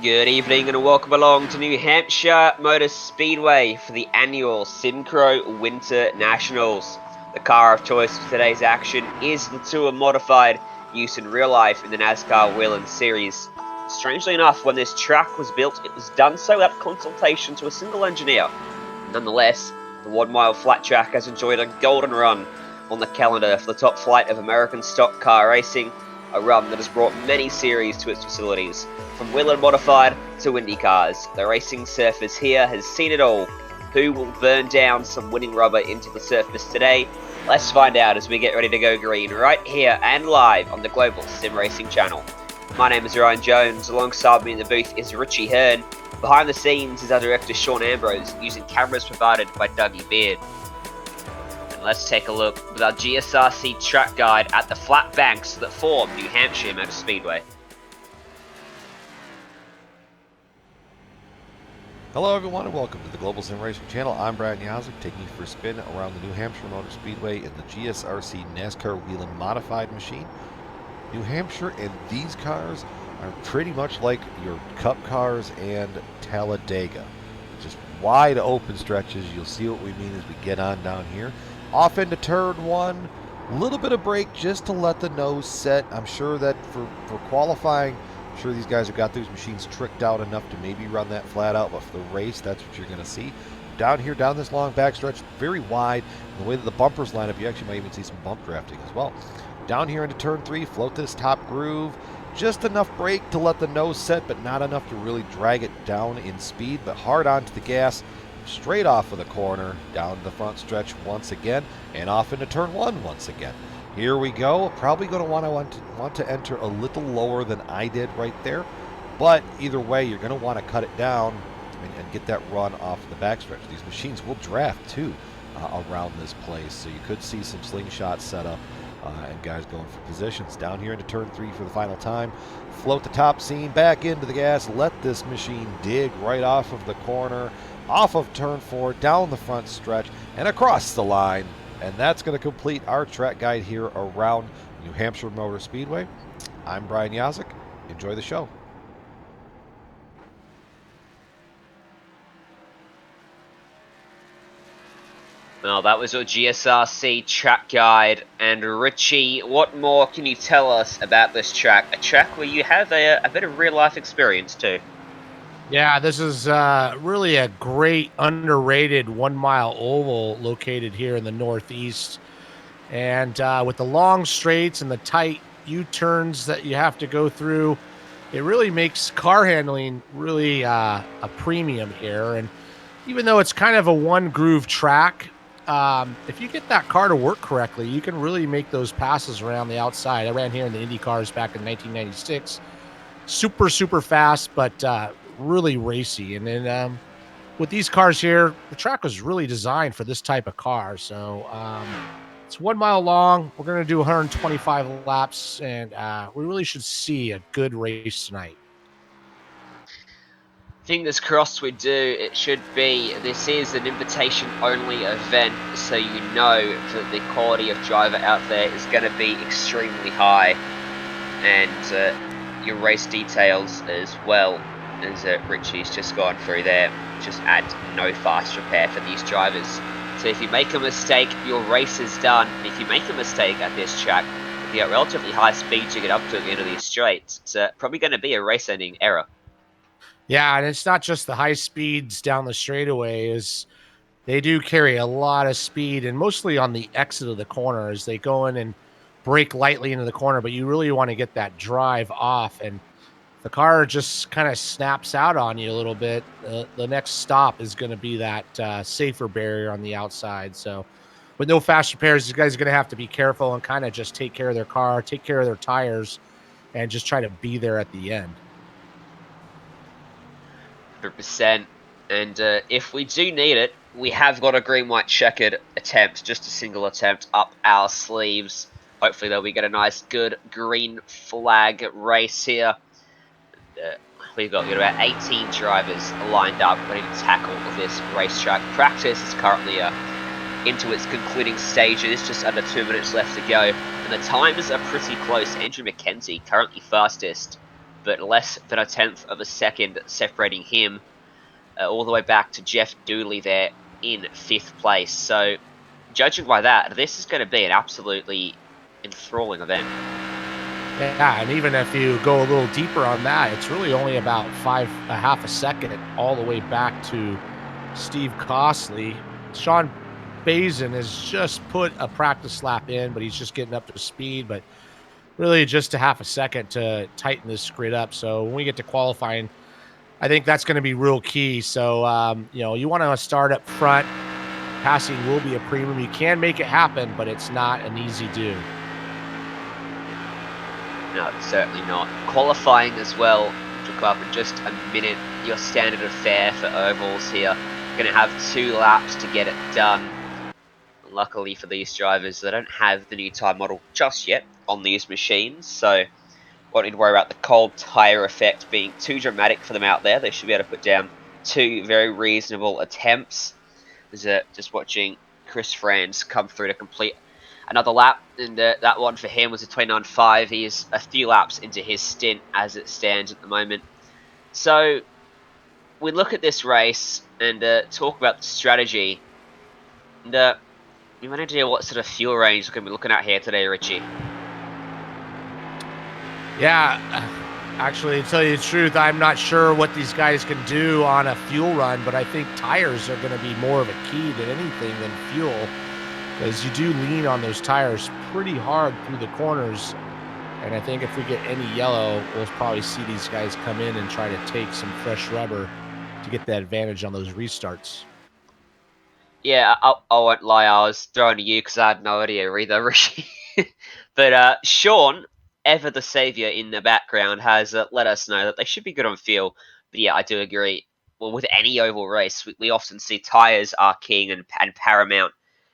Good evening and welcome along to New Hampshire Motor Speedway for the annual SIMCRO Winter Nationals. The car of choice for today's action is the Tour Modified, used in real life in the NASCAR Whelen Series. Strangely enough, when this track was built, it was done so without consultation to a single engineer. Nonetheless, the 1 mile flat track has enjoyed a golden run on the calendar for the top flight of American stock car racing, a run that has brought many series to its facilities, from Whelen Modified to Indy cars. The racing surface here has seen it all. Who will burn down some winning rubber into the surface today? Let's find out as we get ready to go green right here and live on the Global Sim Racing channel. My name is Ryan Jones. Alongside me in the booth is Richie Hearn. Behind the scenes is our director Sean Ambrose, using cameras provided by Dougie Beard. And let's take a look with our GSRC track guide at the flat banks that form New Hampshire Motor Speedway. Hello everyone and welcome to the Global Sim Racing channel. I'm Brian Yazek, taking you for a spin around the New Hampshire Motor Speedway in the GSRC NASCAR Whelen Modified machine. New Hampshire and these cars are pretty much like your Cup cars and Talladega. Just wide open stretches. You'll see what we mean as we get on down here. Off into turn one, a little bit of brake just to let the nose set. I'm sure that for qualifying, I'm sure these guys have got these machines tricked out enough to maybe run that flat out, but for the race, that's what you're going to see. Down here, down this long backstretch, very wide. And the way that the bumpers line up, you actually might even see some bump drafting as well. Down here into turn three, float this top groove. Just enough brake to let the nose set, but not enough to really drag it down in speed, but hard onto the gas, straight off of the corner, down the front stretch once again, and off into turn one once again. Here we go. Probably going to want to enter a little lower than I did right there, but either way, you're going to want to cut it down and get that run off the backstretch. These machines will draft too around this place, so you could see some slingshots set up and guys going for positions. Down here into turn three for the final time. Float the top seam back into the gas. Let this machine dig right off of the corner, off of turn four, down the front stretch, and across the line. And that's going to complete our track guide here around New Hampshire Motor Speedway. I'm Brian Yazek. Enjoy the show. Well, that was your GSRC track guide. And Richie, what more can you tell us about this track? A track where you have a bit of real life experience too. Yeah, this is really a great underrated 1 mile oval located here in the Northeast. And with the long straights and the tight U-turns that you have to go through, it really makes car handling really a premium here. And even though it's kind of a one groove track, if you get that car to work correctly, you can really make those passes around the outside. I ran here in the Indy cars back in 1996. Super fast, but really racy. And then with these cars here, the track was really designed for this type of car. So it's 1 mile long. We're going to do 125 laps, and we really should see a good race tonight. Fingers crossed we do. It should be. This is an invitation-only event, so you know that the quality of driver out there is going to be extremely high. And your race details as well, as Richie's just gone through there, just add no fast repair for these drivers. So if you make a mistake, your race is done. And if you make a mistake at this track, if you have relatively high speeds you get up to at the end of these straights, it's probably going to be a race-ending error. Yeah, and it's not just the high speeds down the straightaways. They do carry a lot of speed, and mostly on the exit of the corner as they go in and brake lightly into the corner, but you really want to get that drive off. And the car just kind of snaps out on you a little bit, the next stop is going to be that safer barrier on the outside. So with no fast repairs, you guys are going to have to be careful and kind of just take care of their car, take care of their tires, and just try to be there at the end. 100%. And if we do need it, we have got a green-white checkered attempt, just a single attempt up our sleeves. Hopefully, though, we get a nice, good green flag race here. We've got about 18 drivers lined up ready to tackle this racetrack. Practice is currently into its concluding stages, just under 2 minutes left to go. And the times are pretty close. Andrew McKenzie currently fastest but less than a tenth of a second separating him all the way back to Geoff Dooley there in 5th place. So, judging by that, this is going to be an absolutely enthralling event. Yeah, and even if you go a little deeper on that, it's really only about half a second all the way back to Steve Costley. Sean Bazin has just put a practice lap in, but he's just getting up to speed. But really, just a half a second to tighten this grid up. So when we get to qualifying, I think that's going to be real key. So you want to start up front. Passing will be a premium. You can make it happen, but it's not an easy do. No, it's certainly not. Qualifying as well, to come up in just a minute. Your standard of fare for ovals here. Going to have 2 laps to get it done. Luckily for these drivers, they don't have the new tyre model just yet on these machines, so won't need to worry about the cold tyre effect being too dramatic for them out there. They should be able to put down 2 very reasonable attempts. Just watching Chris Franz come through to complete another lap, and that one for him was a 29.5. He is a few laps into his stint as it stands at the moment. So we look at this race and talk about the strategy. And we want to know what sort of fuel range we're going to be looking at here today, Richie. Yeah, actually, to tell you the truth, I'm not sure what these guys can do on a fuel run, but I think tires are going to be more of a key than anything than fuel, because you do lean on those tires pretty hard through the corners. And I think if we get any yellow, we'll probably see these guys come in and try to take some fresh rubber to get that advantage on those restarts. Yeah, I won't lie, I was throwing to you because I had no idea either, Rishi. But Sean, ever the saviour in the background, has let us know that they should be good on fuel. But yeah, I do agree. Well, with any oval race, we often see tyres are king and paramount.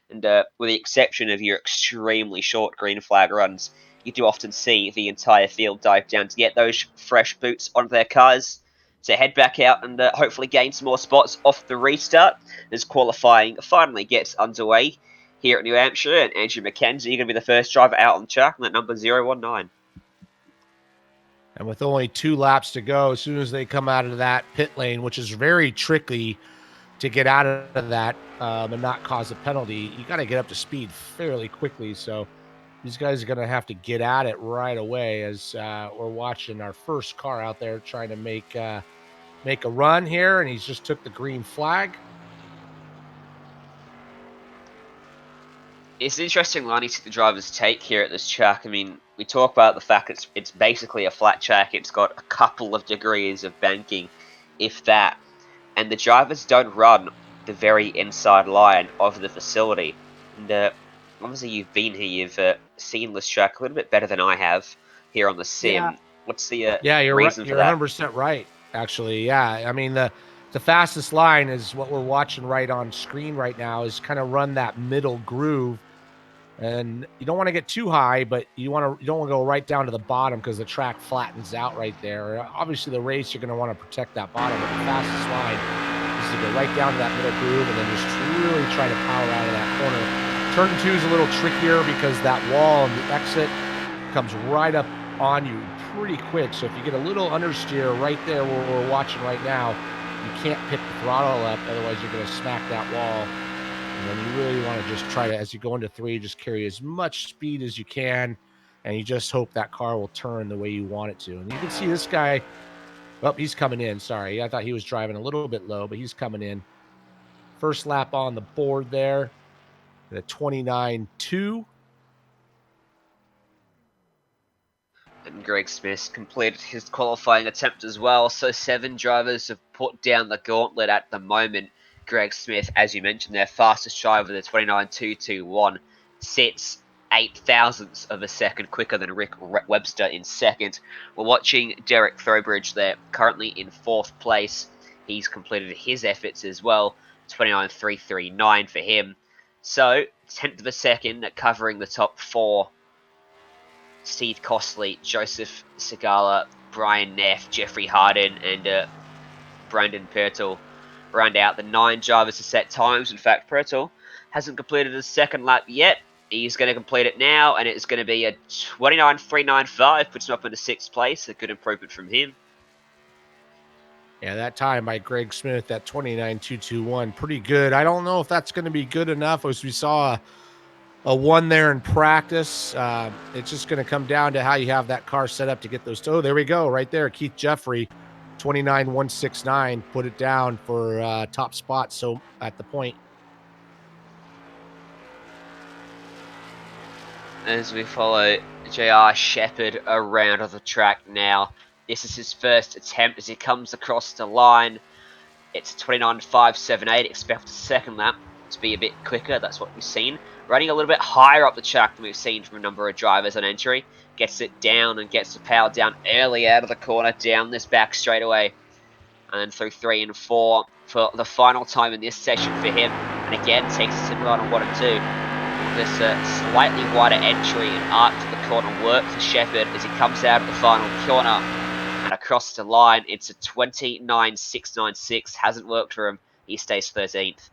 And with the exception of your extremely short green flag runs, you do often see the entire field dive down to get those fresh boots onto their cars. So head back out and hopefully gain some more spots off the restart as qualifying finally gets underway here at New Hampshire. And Andrew McKenzie going to be the first driver out on the track on that number 019. And with only 2 laps to go, as soon as they come out of that pit lane, which is very tricky to get out of that and not cause a penalty, you got to get up to speed fairly quickly. So these guys are going to have to get at it right away as we're watching our first car out there trying to make a run here, and he's just took the green flag. It's an interesting line you see the drivers take here at this track. I mean, we talk about the fact it's basically a flat track. It's got a couple of degrees of banking, if that. And the drivers don't run the very inside line of the facility. And obviously you've been here, you've seen this track a little bit better than I have here on the sim. Yeah. What's the Yeah, you're right. reason for You're that? 100% right. Actually, yeah. I mean, the fastest line is what we're watching right on screen right now. Is kind of run that middle groove, and you don't want to get too high, but you don't want to go right down to the bottom because the track flattens out right there. Obviously, the race you're going to want to protect that bottom, but the fastest line is to go right down to that middle groove and then just really try to power out of that corner. Turn 2 is a little trickier because that wall and the exit comes right up on you pretty quick. So if you get a little understeer right there where we're watching right now, you can't pick the throttle up, otherwise you're going to smack that wall. And then you really want to just try to, as you go into 3, just carry as much speed as you can, and you just hope that car will turn the way you want it to. And you can see this guy, oh, he's coming in. Sorry, I thought he was driving a little bit low, but he's coming in. First lap on the board there, at a 29.2. And Greg Smith completed his qualifying attempt as well. So 7 drivers have put down the gauntlet at the moment. Greg Smith, as you mentioned, their fastest driver, the 29.221, sits 8 thousandths of a second quicker than Rick Webster in second. We're watching Derek Throwbridge there, currently in 4th place. He's completed his efforts as well, 29.339 for him. So 10th of a second covering the top 4. Steve Costley, Joseph Segala, Brian Neff, Jeffery Hardin, and Brandon Pyrtle round out the 9 drivers to set times. In fact, Pyrtle hasn't completed his second lap yet. He's going to complete it now, and it's going to be a 29.395, puts him up into 6th place. A good improvement from him. Yeah, that time by Greg Smith, that 29.221, pretty good. I don't know if that's going to be good enough, as we saw a one there in practice. It's just going to come down to how you have that car set up to get those. Oh, there we go, right there. Keith Jeffrey, 29.169, put it down for top spot. So at the point. As we follow JR Shepherd around on the track now. This is his first attempt as he comes across the line. It's 29.578. Expect the second lap to be a bit quicker. That's what we've seen. Running a little bit higher up the track than we've seen from a number of drivers on entry. Gets it down and gets the power down early out of the corner, down this back straightaway. And then through 3 and 4 for the final time in this session for him. And again, takes a similar on 1 and 2. This slightly wider entry and arc to the corner work for Shepherd as he comes out of the final corner. And across the line, it's a 29.696. Hasn't worked for him. He stays 13th.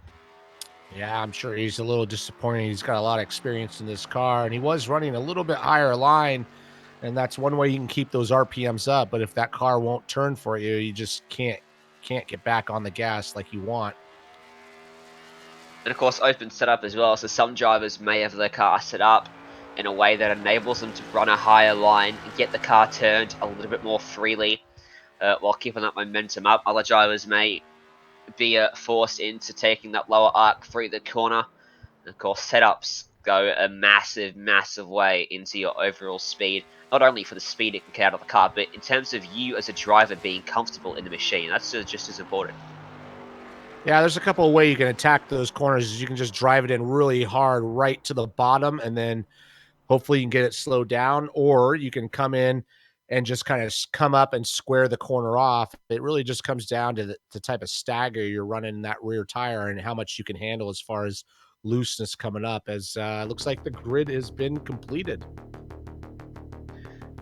Yeah, I'm sure he's a little disappointed. He's got a lot of experience in this car, and he was running a little bit higher line, and that's one way you can keep those RPMs up. But if that car won't turn for you, you just can't get back on the gas like you want. And of course, open setup as well. So some drivers may have their car set up in a way that enables them to run a higher line and get the car turned a little bit more freely while keeping that momentum up. Other drivers may be forced into taking that lower arc through the corner. And of course, setups go a massive, massive way into your overall speed. Not only for the speed it can get out of the car, but in terms of you as a driver being comfortable in the machine. That's just as important. Yeah, there's a couple of ways you can attack those corners. You can just drive it in really hard right to the bottom, and then hopefully you can get it slowed down, or you can come in and just kind of come up and square the corner off. It really just comes down to the type of stagger you're running in that rear tire and how much you can handle as far as looseness coming up, as looks like the grid has been completed.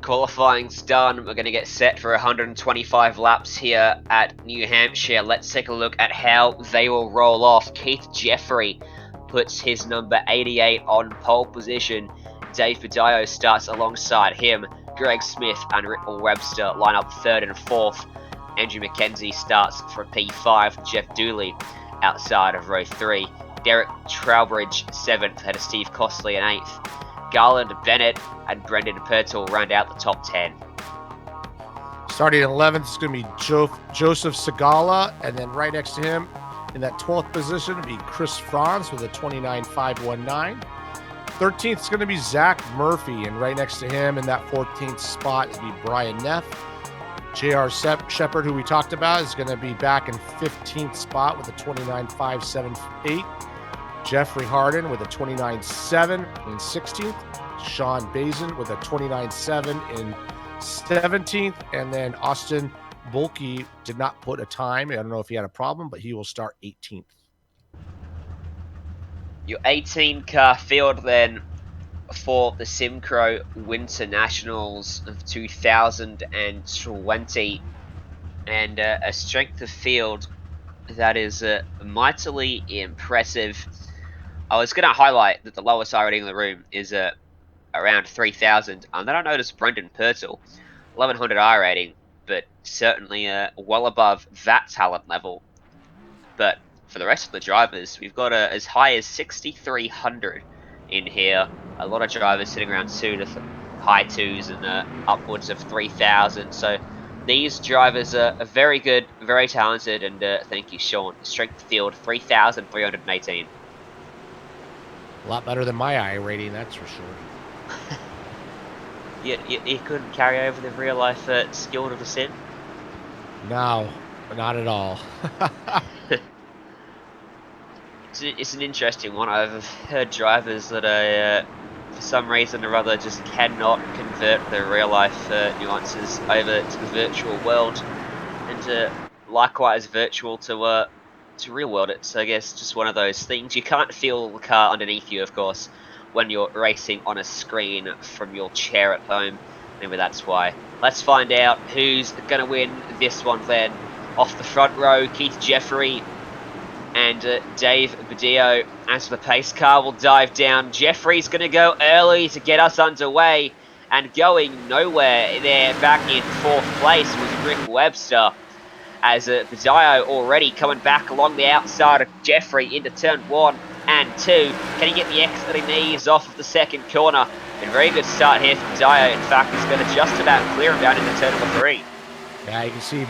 Qualifying's done. We're going to get set for 125 laps here at New Hampshire. Let's take a look at how they will roll off. Keith Jeffrey puts his number 88 on pole position. Dave Badillo starts alongside him. Greg Smith and Rick Webster line up 3rd and 4th. Andrew McKenzie starts for P5. Geoff Dooley outside of row 3. Derek Trowbridge 7th, ahead of Steve Costley in 8th. Garland Bennett and Brendan Pyrtle round out the top 10. Starting in 11th is going to be Joseph Segala, and then right next to him in that 12th position would be Chris Franz with a 29.519. 13th is going to be Zack Murphy, and right next to him in that 14th spot would be Brian Neff. J.R. Shepherd, who we talked about, is going to be back in 15th spot with a 29.578. Jeffery Hardin with a 29.7 in 16th. Sean Bazin with a 29.7 in 17th. And then Austin Bulkey did not put a time. I don't know if he had a problem, but he will start 18th. Your 18-car field then for the SIMCRO Winter Nationals of 2020. And a strength of field that is mightily impressive. I was going to highlight that the lowest I rating in the room is around 3,000. And then I noticed Brendan Pyrtle, 1,100 I rating, but certainly well above that talent level. But for the rest of the drivers, we've got as high as 6,300 in here. A lot of drivers sitting around high 2s and upwards of 3,000. So these drivers are very good, very talented, and thank you, Sean. Strength field 3,318. A lot better than my I rating, that's for sure. You couldn't carry over the real life skill to the sim? No, not at all. It's an interesting one. I've heard drivers that for some reason or other just cannot convert their real life nuances over to the virtual world, and likewise virtual to real world. It's, I guess, just one of those things. You can't feel the car underneath you, of course, when you're racing on a screen from your chair at home. Maybe that's why. Let's find out who's going to win this one then. Off the front row, Keith Jeffrey and Dave Badillo, as the pace car will dive down. Jeffrey's going to go early to get us underway, and going nowhere there back in 4th place was Rick Webster, as Badillo already coming back along the outside of Jeffrey into turn 1 and 2. Can he get the exit he needs off of the second corner? A very good start here for Badillo. In fact, he's going to just about clear him down into turn number 3. Yeah, you can see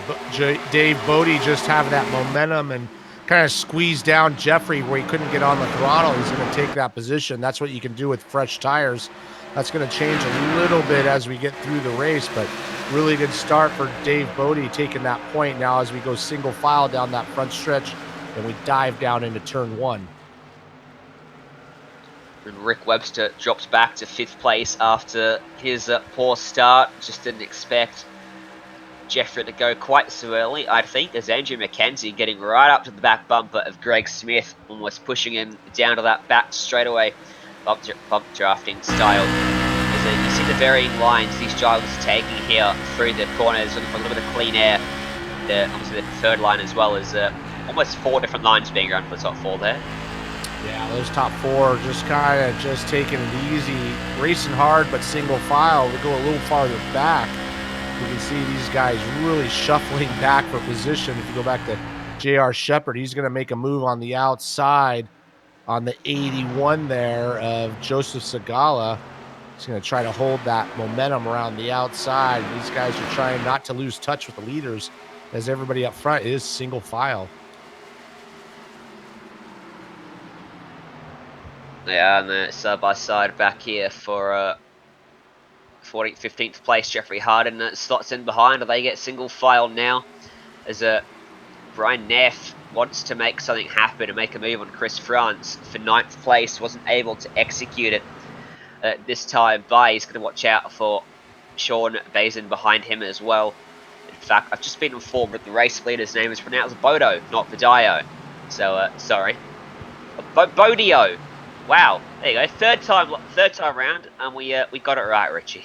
Dave Bodie just having that momentum and kind of squeeze down Jeffrey where he couldn't get on the throttle. He's going to take that position. That's what you can do with fresh tires. That's going to change a little bit as we get through the race, but really good start for Dave Bodie taking that point now as we go single file down that front stretch and we dive down into turn 1. And Rick Webster drops back to 5th place after his poor start. Just didn't expect Jeffrey to go quite so early. I think there's Andrew McKenzie getting right up to the back bumper of Greg Smith, almost pushing him down to that back straightaway bump drafting style. As you see the varying lines these drivers are taking here through the corners, looking for a little bit of clean air. Obviously the third line as well as almost 4 different lines being run for the top 4 there. Yeah, those top 4 just kind of just taking it easy, racing hard, but single file. We go a little farther back. You can see these guys really shuffling back for position. If you go back to J.R. Shepard, he's going to make a move on the outside on the 81 there of Joseph Segala. He's going to try to hold that momentum around the outside. These guys are trying not to lose touch with the leaders as everybody up front is single file. Yeah, and the side-by-side back here for 14th, 15th place, Jeffery Hardin slots in behind. They get single file now as Brian Neff wants to make something happen and make a move on Chris France for 9th place. Wasn't able to execute it this time by. He's going to watch out for Sean Bazin behind him as well. In fact, I've just been informed that the race leader's name is pronounced Bodo, not Badillo. So, sorry. Bodio. Wow, there you go. Third time round, and we got it right, Richie.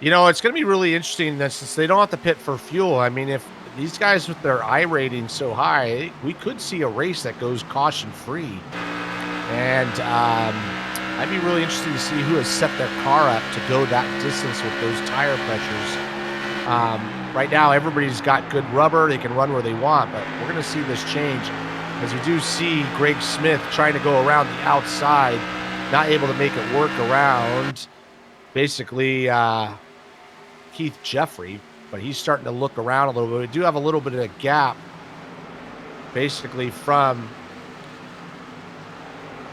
You know, it's going to be really interesting that since they don't have to pit for fuel. I mean, if these guys with their I rating so high, we could see a race that goes caution free. And I'd be really interested to see who has set their car up to go that distance with those tire pressures. Right now, everybody's got good rubber. They can run where they want, but we're going to see this change. As we do see Greg Smith trying to go around the outside, not able to make it work around basically Keith Jeffrey, but he's starting to look around a little bit. We do have a little bit of a gap basically from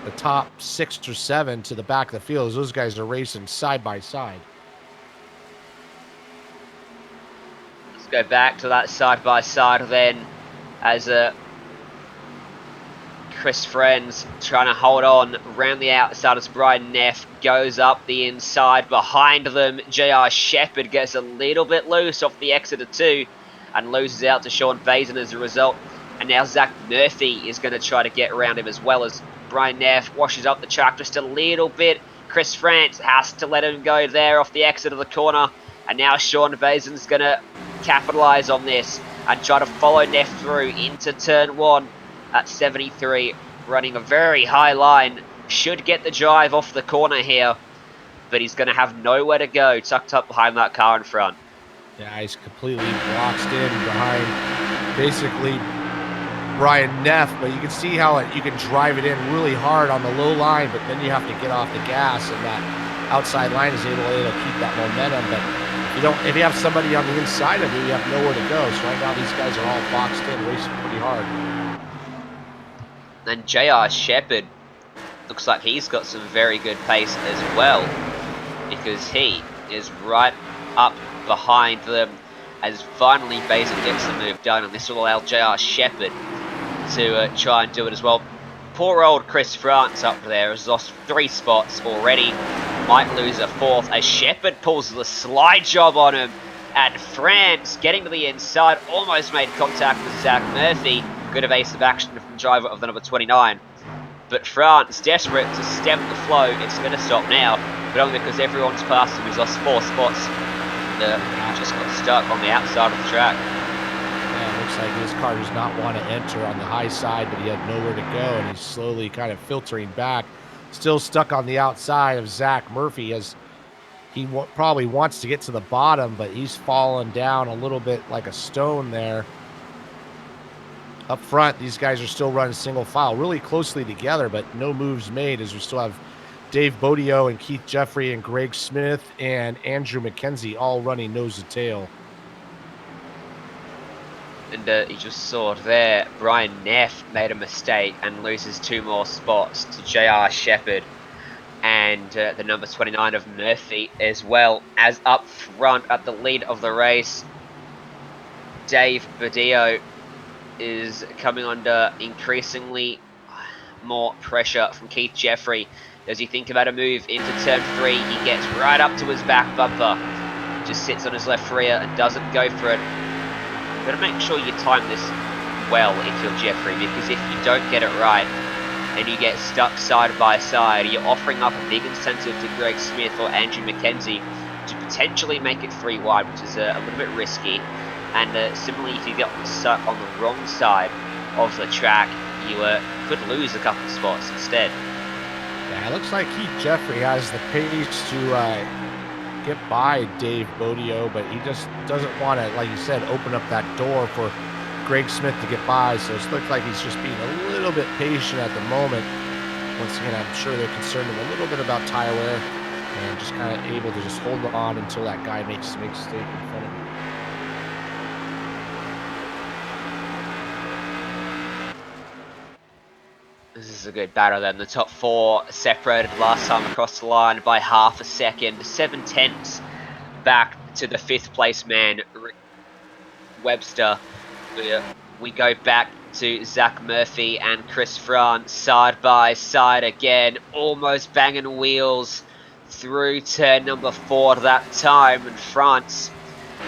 the top 6 or 7 to the back of the field as those guys are racing side by side. Let's go back to that side by side then as Chris Friends trying to hold on around the outside as Brian Neff goes up the inside. Behind them, J.R. Shepard gets a little bit loose off the exit of 2 and loses out to Sean Bazin as a result. And now Zack Murphy is going to try to get around him as well as Brian Neff washes up the track just a little bit. Chris France has to let him go there off the exit of the corner. And now Sean Bazin's going to capitalise on this and try to follow Neff through into turn 1. At 73, running a very high line, should get the drive off the corner here, but he's going to have nowhere to go, tucked up behind that car in front. Yeah, he's completely boxed in behind basically Brian Neff, but you can see how you can drive it in really hard on the low line, but then you have to get off the gas, and that outside line is able to keep that momentum. But if you have somebody on the inside of you, you have nowhere to go. So right now these guys are all boxed in, racing pretty hard. And J.R. Shepard looks like he's got some very good pace as well, because he is right up behind them as finally Bazin gets the move done, and this will allow J.R. Shepard to try and do it as well. Poor old Chris France up there has lost 3 spots already, might lose a 4th as Shepard pulls the slide job on him, and France getting to the inside almost made contact with Zack Murphy. Good evasive action from the driver of the number 29. But France, desperate to stem the flow, it's going to stop now, but only because everyone's past him. He's lost 4 spots. Just got stuck on the outside of the track. Yeah, it looks like This car does not want to enter on the high side, but he had nowhere to go, and he's slowly kind of filtering back. Still stuck on the outside of Zack Murphy as he probably wants to get to the bottom, but he's fallen down a little bit like a stone there. Up front, these guys are still running single file, really closely together, but no moves made as we still have Dave Bodio and Keith Jeffrey and Greg Smith and Andrew McKenzie all running nose to tail. And you just saw there, Brian Neff made a mistake and loses 2 more spots to JR Shepherd and the number 29 of Murphy, as well as up front at the lead of the race. Dave Bodio is coming under increasingly more pressure from Keith Jeffrey. As you think about a move into turn 3, he gets right up to his back bumper, just sits on his left rear and doesn't go for it. You've got to make sure you time this well if you're Jeffrey, because if you don't get it right and you get stuck side by side, you're offering up a big incentive to Greg Smith or Andrew McKenzie to potentially make it 3 wide, which is a little bit risky. And similarly, if you get stuck on the wrong side of the track, you could lose a couple of spots instead. Yeah, it looks like Keith Jeffrey has the pace to get by Dave Bodio, but he just doesn't want to, like you said, open up that door for Greg Smith to get by. So it looks like he's just being a little bit patient at the moment. Once again, I'm sure they're concerned a little bit about tire wear and just kind of able to just hold on until that guy makes a mistake in front of him. This is a good battle then. The top 4 separated last time across the line by half a second. 7 tenths back to the 5th place man, Webster. We go back to Zack Murphy and Chris France side by side again. Almost banging wheels through turn number 4 that time. And France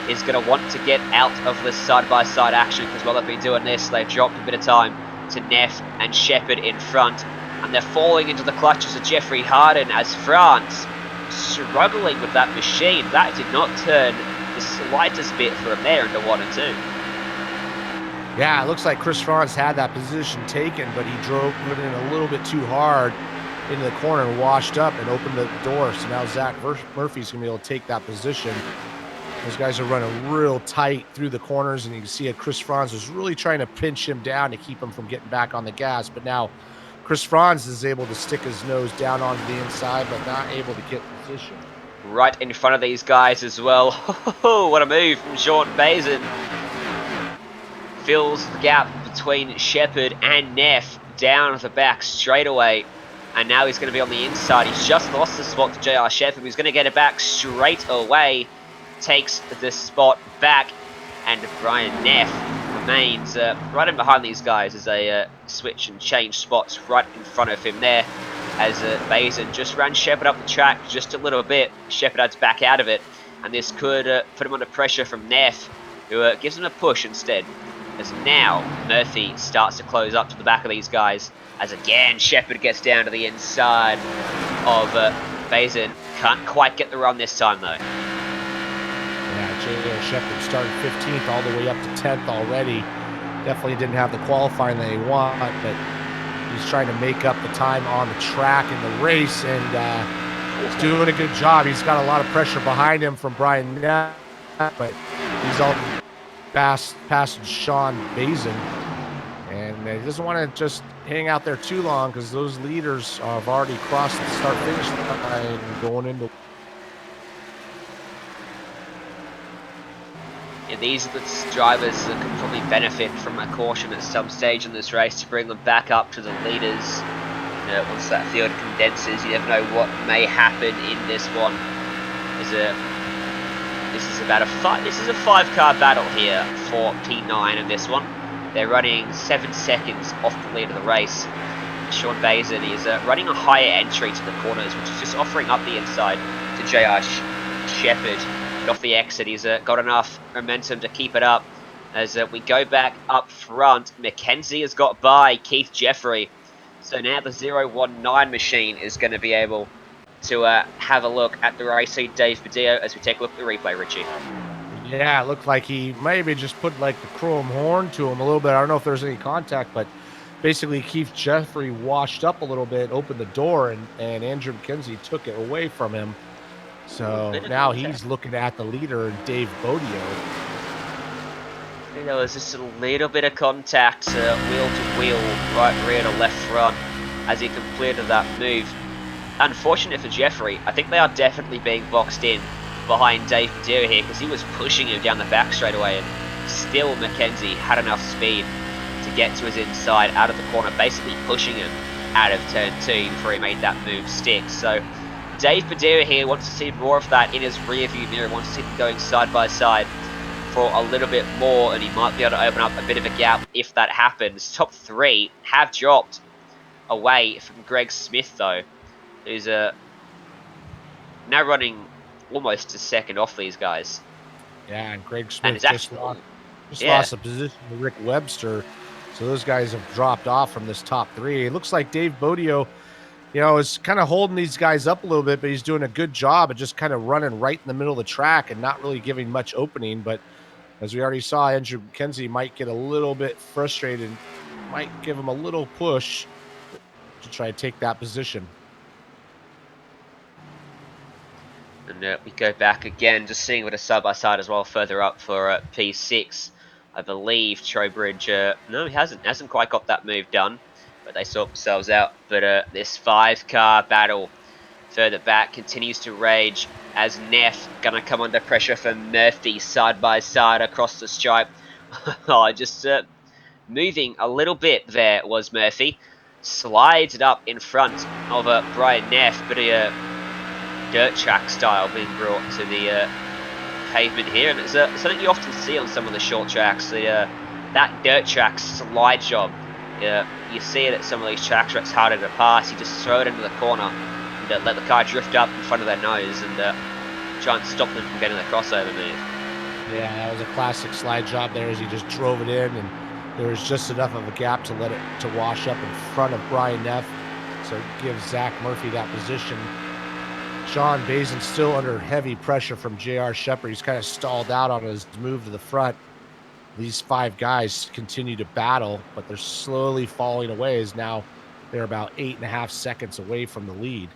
is going to want to get out of this side-by-side action, because while they've been doing this, they've dropped a bit of time to Neff and Shepherd in front, and they're falling into the clutches of Jeffery Hardin as France struggling with that machine. That did not turn the slightest bit for him there into 1 and 2. Yeah, it looks like Chris France had that position taken, but he drove it in a little bit too hard into the corner and washed up and opened the door. So now Zack Murphy's going to be able to take that position. Those guys are running real tight through the corners, and you can see Chris Franz is really trying to pinch him down to keep him from getting back on the gas. But now Chris Franz is able to stick his nose down onto the inside, but not able to get position. Right in front of these guys as well. What a move from Sean Bazin. Fills the gap between Shepherd and Neff down the back straight away. And now he's going to be on the inside. He's just lost the spot to JR Shepherd. He's going to get it back straight away. Takes the spot back, and Brian Neff remains right in behind these guys as they switch and change spots right in front of him there, as Bazin just ran Shepherd up the track just a little bit. Shepherd had to back out of it, and this could put him under pressure from Neff, who gives him a push instead, as now Murphy starts to close up to the back of these guys, as again Shepherd gets down to the inside of Bazin. Can't quite get the run this time though. Yeah, Shepherd started 15th all the way up to 10th already. Definitely didn't have the qualifying that he wanted, but he's trying to make up the time on the track in the race, and he's doing a good job. He's got a lot of pressure behind him from Brian Neff, but he's all past Sean Bazin, and he doesn't want to just hang out there too long, because those leaders have already crossed the start-finish line going into. Yeah, these are the drivers that could probably benefit from a caution at some stage in this race to bring them back up to the leaders. Once that field condenses, you never know what may happen in this one. This is about a 5-car battle here for P9 in this one. They're running 7 seconds off the lead of the race. Sean Bazin is running a higher entry to the corners, which is just offering up the inside to JR Shepherd. Off the exit, he's got enough momentum to keep it up. As we go back up front, McKenzie has got by Keith Jeffrey. So now the 019 machine is going to be able to have a look at the race. See Dave Bodio as we take a look at the replay, Richie. Yeah, it looked like he maybe just put like the chrome horn to him a little bit. I don't know if there's any contact, but basically Keith Jeffrey washed up a little bit, opened the door, and Andrew McKenzie took it away from him. Ooh, So bit of now contact. he's looking at the leader, Dave Bodio. There was just a little bit of contact, wheel to wheel, right rear to left front, as he completed that move. Unfortunate for Jeffrey, I think they are definitely being boxed in behind Dave Padilla here, because he was pushing him down the back straight away, and still McKenzie had enough speed to get to his inside out of the corner, basically pushing him out of turn 2 before he made that move stick. So Dave Padilla here wants to see more of that in his rear view mirror, wants to see them going side by side for a little bit more, and he might be able to open up a bit of a gap if that happens. Top 3 have dropped away from Greg Smith, though, who's now running almost a second off these guys. Yeah, and Greg And Smith it's actually, just yeah, lost a position to Rick Webster. So those guys have dropped off from this top 3. It looks like Dave Bodio, is kind of holding these guys up a little bit, but he's doing a good job of just kind of running right in the middle of the track and not really giving much opening. But as we already saw, Andrew McKenzie might get a little bit frustrated, might give him a little push to try to take that position. and we go back again, just seeing with a side-by-side as well further up for P6. I believe Trowbridge, no, he hasn't quite got that move done, but they sort themselves out. But this 5-car battle further back continues to rage as Neff gonna come under pressure for Murphy side by side across the stripe. Oh, just moving a little bit there was Murphy. Slides it up in front of Brian Neff, but a dirt track style being brought to the pavement here, and it's something you often see on some of the short tracks. That dirt track slide job. You see it at some of these tracks where it's harder to pass. You just throw it into the corner and let the car drift up in front of their nose and try and stop them from getting the crossover move. Yeah, that was a classic slide job there as he just drove it in, and there was just enough of a gap to let it to wash up in front of Brian Neff. So it gives Zack Murphy that position. Sean Bazin still under heavy pressure from JR Shepard. He's kind of stalled out on his move to the front. These 5 guys continue to battle, but they're slowly falling away as now they're about 8.5 seconds away from the lead.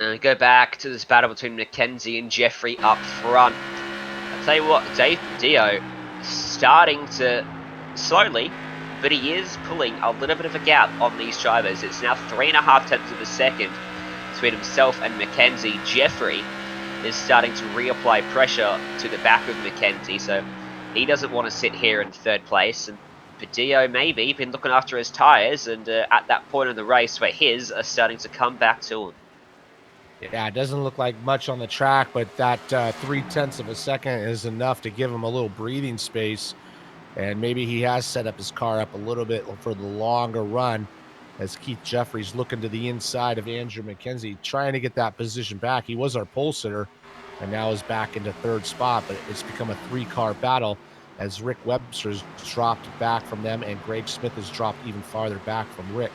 And go back to this battle between McKenzie and Jeffrey up front. I'll tell you what, Dave Dio starting to slowly, but he is pulling a little bit of a gap on these drivers. It's now 3.5 tenths of a second between himself and McKenzie. Jeffrey is starting to reapply pressure to the back of McKenzie, so he doesn't want to sit here in 3rd place. And Padillo maybe been looking after his tyres, and at that point in the race where his are starting to come back to him. Yeah, it doesn't look like much on the track, but that 0.3 of a second is enough to give him a little breathing space. And maybe he has set up his car up a little bit for the longer run as Keith Jeffrey's looking to the inside of Andrew McKenzie, trying to get that position back. He was our pole sitter and now is back into 3rd spot, but it's become a 3-car battle as Rick Webster's dropped back from them and Greg Smith has dropped even farther back from Rick.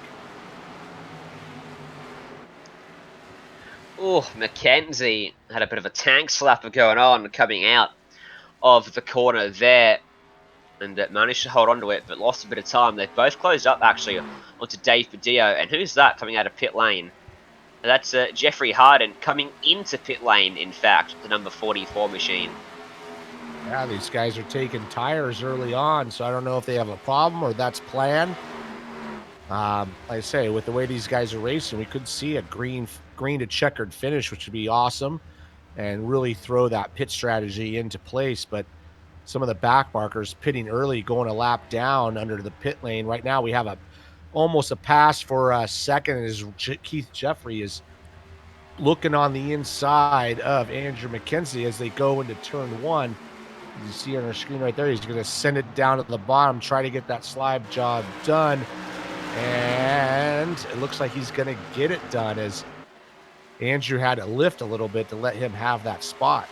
Oh, McKenzie had a bit of a tank slapper going on coming out of the corner there and managed to hold on to it, but lost a bit of time. They've both closed up, actually, onto Dave Padillo. And who's that coming out of pit lane? That's Jeffery Hardin coming into pit lane, in fact, the number 44 machine. Yeah, these guys are taking tires early on, so I don't know if they have a problem or that's planned. Like I say, with the way these guys are racing, we could see a green to checkered finish, which would be awesome and really throw that pit strategy into place. But some of the back markers pitting early, going a lap down under the pit lane. Right now, we have almost a pass for a second as Keith Jeffrey is looking on the inside of Andrew McKenzie as they go into turn 1. You see on our screen right there, he's going to send it down to the bottom, try to get that slide job done. And it looks like he's going to get it done as Andrew had to lift a little bit to let him have that spot.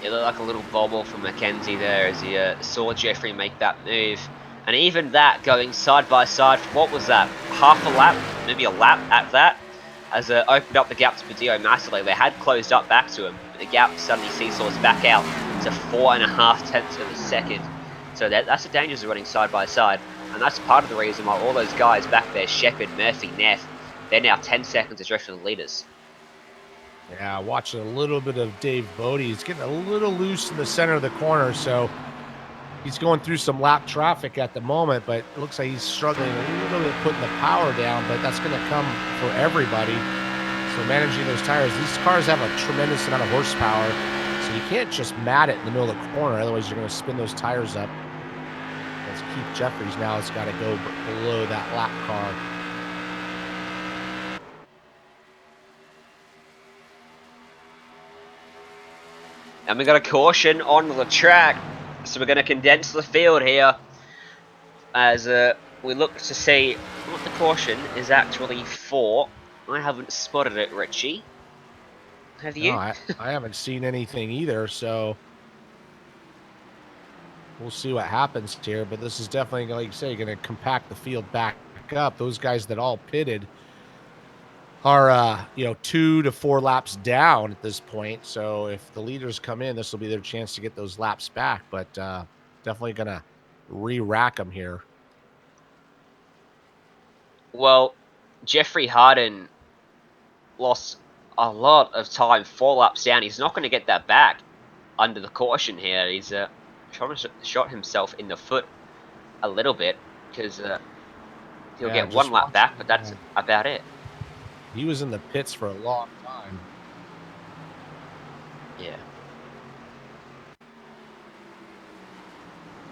It looked like a little bobble from McKenzie there as he saw Jeffrey make that move. And even that, going side by side for what was that? Half a lap, maybe a lap at that, as opened up the gap to Padillo massively. They had closed up back to him, but the gap suddenly seesaws back out to 4.5 tenths of a second. So that's the dangers of running side by side, and that's part of the reason why all those guys back there, Shepard, Murphy, Neff, they're now 10 seconds adrift from the leaders. Yeah, watching a little bit of Dave Bodie. He's getting a little loose in the center of the corner, so he's going through some lap traffic at the moment, but it looks like he's struggling a little bit putting the power down, but that's going to come for everybody. So managing those tires, these cars have a tremendous amount of horsepower, so you can't just mat it in the middle of the corner, otherwise you're going to spin those tires up. As Keith Jeffries now has got to go below that lap car. And we got a caution on the track, so we're going to condense the field here as we look to see what the caution is actually for. I haven't spotted it, Richie. Have you? No, I haven't seen anything either, so we'll see what happens here. But this is definitely, like you say, going to compact the field back up. Those guys that all pitted are 2 to 4 laps down at this point. So if the leaders come in, this will be their chance to get those laps back. But definitely gonna re-rack them here. Well, Jeffery Hardin lost a lot of time 4 laps down. He's not going to get that back under the caution here. He's shot himself in the foot a little bit because he'll get 1 lap back, but that's about it. He was in the pits for a long time. Yeah.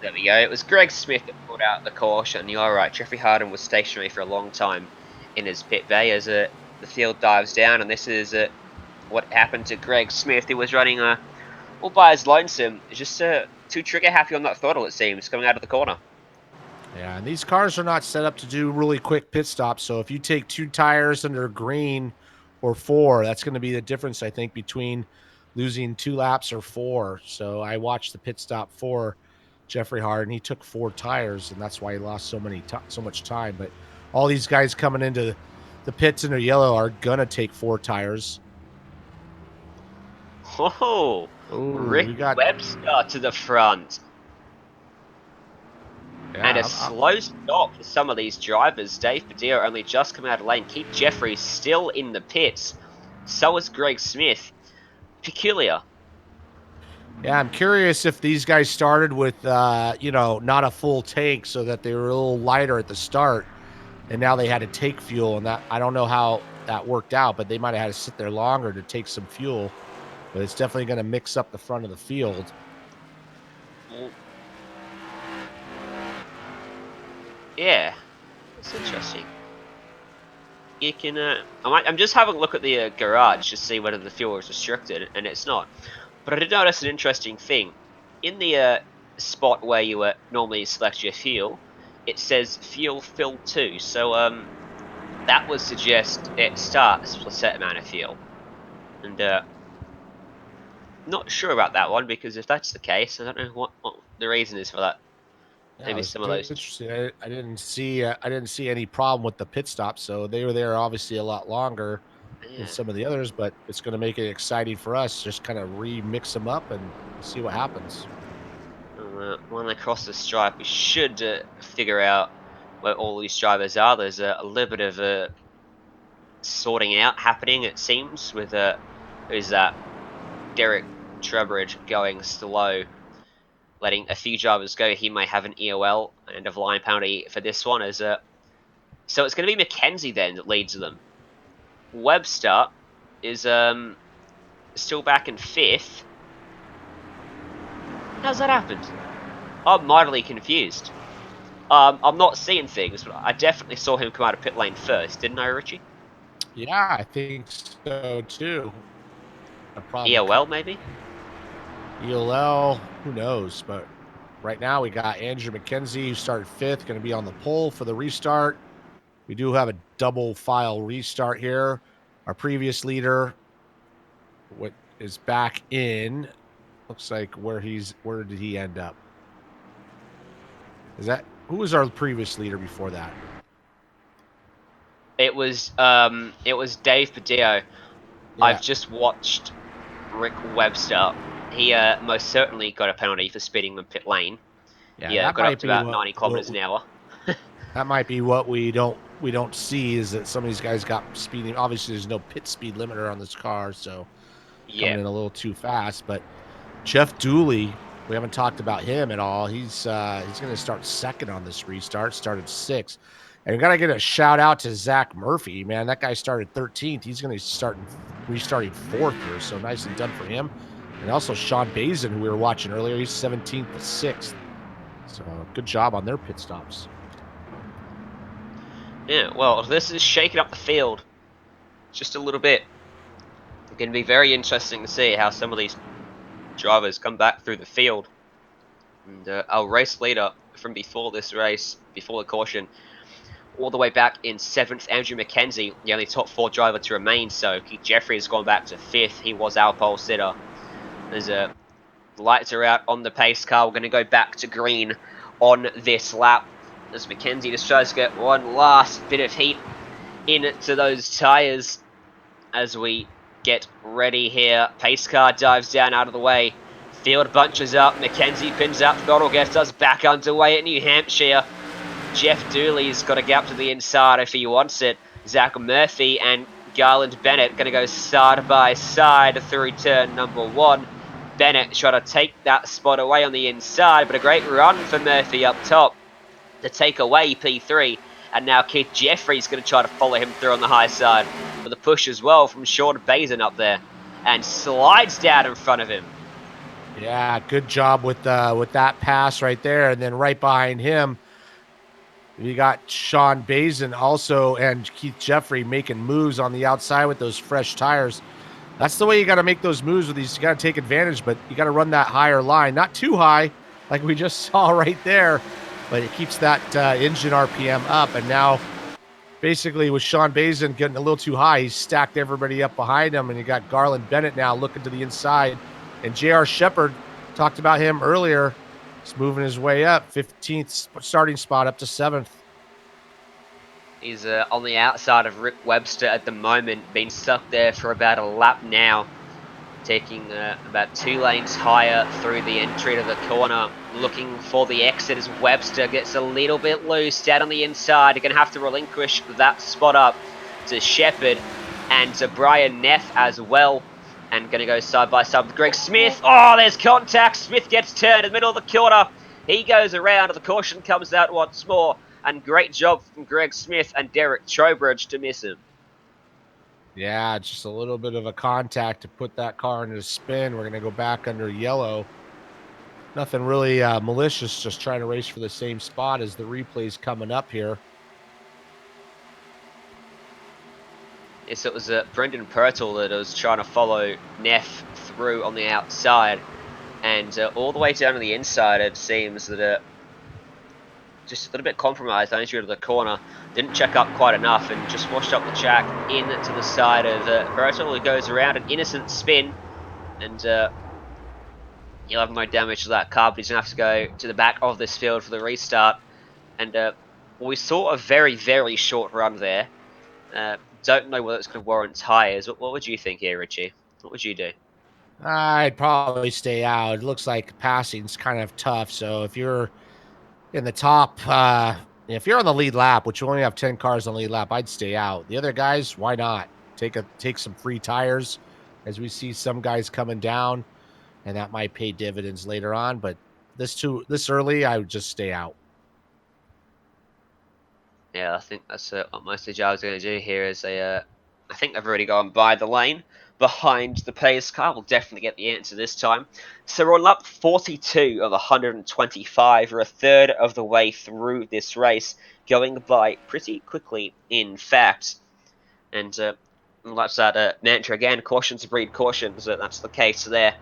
There we go. It was Greg Smith that pulled out the caution. You're right. Jeffery Hardin was stationary for a long time in his pit bay as the field dives down, and this is what happened to Greg Smith. He was running all by his lonesome, just too trigger happy on that throttle, it seems, coming out of the corner. Yeah, and these cars are not set up to do really quick pit stops. So if you take 2 tires under green or 4, that's going to be the difference, I think, between losing 2 laps or 4. So I watched the pit stop for Jeffery Hardin. He took 4 tires, and that's why he lost so much time. But all these guys coming into the pits in their yellow are going to take 4 tires. Oh, Rick Webster to the front. Yeah, and a slow stop for some of these drivers. Dave Padillo only just coming out of lane. Keith Jeffries still in the pits. So is Greg Smith. Peculiar. Yeah, I'm curious if these guys started with, not a full tank so that they were a little lighter at the start, and now they had to take fuel. And that I don't know how that worked out, but they might have had to sit there longer to take some fuel. But it's definitely going to mix up the front of the field. Yeah, that's interesting. You can. I'm just having a look at the garage to see whether the fuel is restricted, and it's not. But I did notice an interesting thing. In the spot where you normally select your fuel, it says fuel fill 2. So that would suggest it starts with a set amount of fuel. And not sure about that one, because if that's the case, I don't know what the reason is for that. Yeah, Maybe some of those. Interesting. I didn't see any problem with the pit stop, so they were there obviously a lot longer than some of the others. But it's going to make it exciting for us. Just kind of remix them up and see what happens. When they cross the stripe, we should figure out where all these drivers are. There's a little bit of sorting out happening, it seems, with who's that? Derek Trubridge going slow, letting a few drivers go. He may have an EOL and a line penalty for this one. So it's going to be McKenzie then that leads them. Webster is still back in 5th. How's that happened? I'm mightily confused. I'm not seeing things, but I definitely saw him come out of pit lane first, didn't I, Richie? Yeah, I think so too. EOL maybe? EOL, who knows? But right now we got Andrew McKenzie, who started 5th, going to be on the pole for the restart. We do have a double file restart here. Our previous leader is back Looks like where did he end up? Is that Who was our previous leader before that? It was Dave Padillo. Yeah, I've just watched Rick Webster. He most certainly got a penalty for speeding the pit lane. yeah, He that got up might to be about what 90 kilometers an hour. that might be what we don't see is that some of these guys got speeding. Obviously, there's no pit speed limiter on this car, so Yeah. coming in a little too fast. But Geoff Dooley, we haven't talked about him at all. He's going to start second on this restart. Started sixth, and we got to get a shout out to Zack Murphy. Man, that guy started 13th. He's going to start restarting fourth here, so nicely done for him. And also Sean Bazin, who we were watching earlier, he's 17th to sixth. So good job on their pit stops. Yeah, well, this is shaking up the field just a little bit. It's going to be very interesting to see how some of these drivers come back through the field. And our race leader from before this race, before the caution, all the way back in 7th, Andrew McKenzie, the only top 4 driver to remain. So Keith Jeffery has gone back to 5th. He was our pole sitter. There's a lights are out on the pace car. We're going to go back to green on this lap as McKenzie just tries to get one last bit of heat into those tyres as we get ready here. Pace car dives down out of the way. Field bunches up. McKenzie pins up. Pyrtle gets us back underway at New Hampshire. Geoff Dooley's got a gap to the inside if he wants it. Zack Murphy and Garland Bennett going to go side by side through turn number 1. Bennett trying to take that spot away on the inside, but a great run for Murphy up top to take away P3. And now Keith Jeffrey's going to try to follow him through on the high side with a push as well from Sean Bazin up there. And slides down in front of him. Yeah, good job with that pass right there. And then right behind him, you got Sean Bazin also and Keith Jeffrey making moves on the outside with those fresh tires. That's the way you got to make those moves with these. You got to take advantage, but you got to run that higher line, not too high, like we just saw right there, but it keeps that engine RPM up. And now, basically, with Sean Bazin getting a little too high, he's stacked everybody up behind him, and you got Garland Bennett now looking to the inside, and J.R. Shepard, talked about him earlier. He's moving his way up, 15th starting spot up to 7th. He's on the outside of Rick Webster at the moment, been stuck there for about a lap now, taking about 2 lanes higher through the entry to the corner, looking for the exit as Webster gets a little bit loose down on the inside. You're going to have to relinquish that spot up to Shepard and to Brian Neff as well. And going to go side by side with Greg Smith. Oh, there's contact. Smith gets turned in the middle of the corner. He goes around, and the caution comes out once more. And great job from Greg Smith and Derek Trowbridge to miss him. Yeah, just a little bit of a contact to put that car into spin. We're going to go back under yellow. Nothing really malicious, just trying to race for the same spot as the replay's coming up here. Yes, it was Brendan Pyrtle that was trying to follow Neff through on the outside. And all the way down to the inside, it seems that just a little bit compromised on entry to the corner. Didn't check up quite enough and just washed up the track in to the side of Pyrtle, who goes around an innocent spin. And he'll have no damage to that car, but he's going to have to go to the back of this field for the restart. And we saw a very, very short run there. Don't know whether it's going to warrant tyres. What would you think here, Richie? What would you do? I'd probably stay out. It looks like passing's kind of tough. So if you're in the top, if you're on the lead lap, which you only have 10 cars on the lead lap, I'd stay out. The other guys, why not? Take some free tires as we see some guys coming down, and that might pay dividends later on. But this early, I would just stay out. Yeah, I think that's what most of the drivers are going to do here. Is I think they've already gone by the lane behind the pace car. We'll definitely get the answer this time. So we're on lap 42 of 125. We're a third of the way through this race, going by pretty quickly, in fact. And that's that mantra again, cautions breed cautions. That's the case there.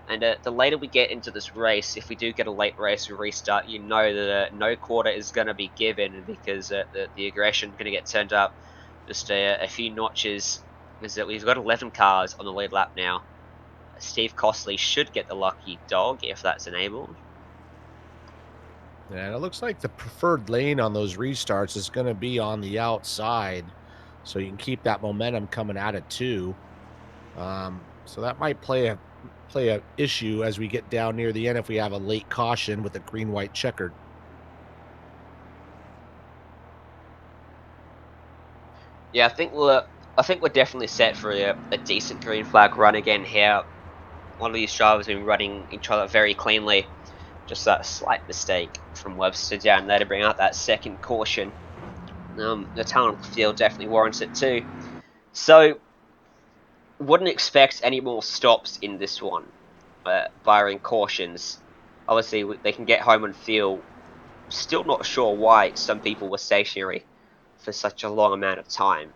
And the later we get into this race, if we do get a late race or restart, you know that no quarter is going to be given because the aggression going to get turned up just a few notches. Is that we've got 11 cars on the lead lap now. Steve Costley should get the lucky dog if that's enabled. And it looks like the preferred lane on those restarts is going to be on the outside, so you can keep that momentum coming at it too. So that might play a issue as we get down near the end if we have a late caution with a green white checkered. Yeah, I think we're definitely set for a decent green flag run again here. One of these drivers have been running each other very cleanly. Just that slight mistake from Webster down there to bring out that second caution. The talent of the field definitely warrants it too. So, wouldn't expect any more stops in this one, barring cautions. Obviously, they can get home and feel. Still not sure why some people were stationary for such a long amount of time.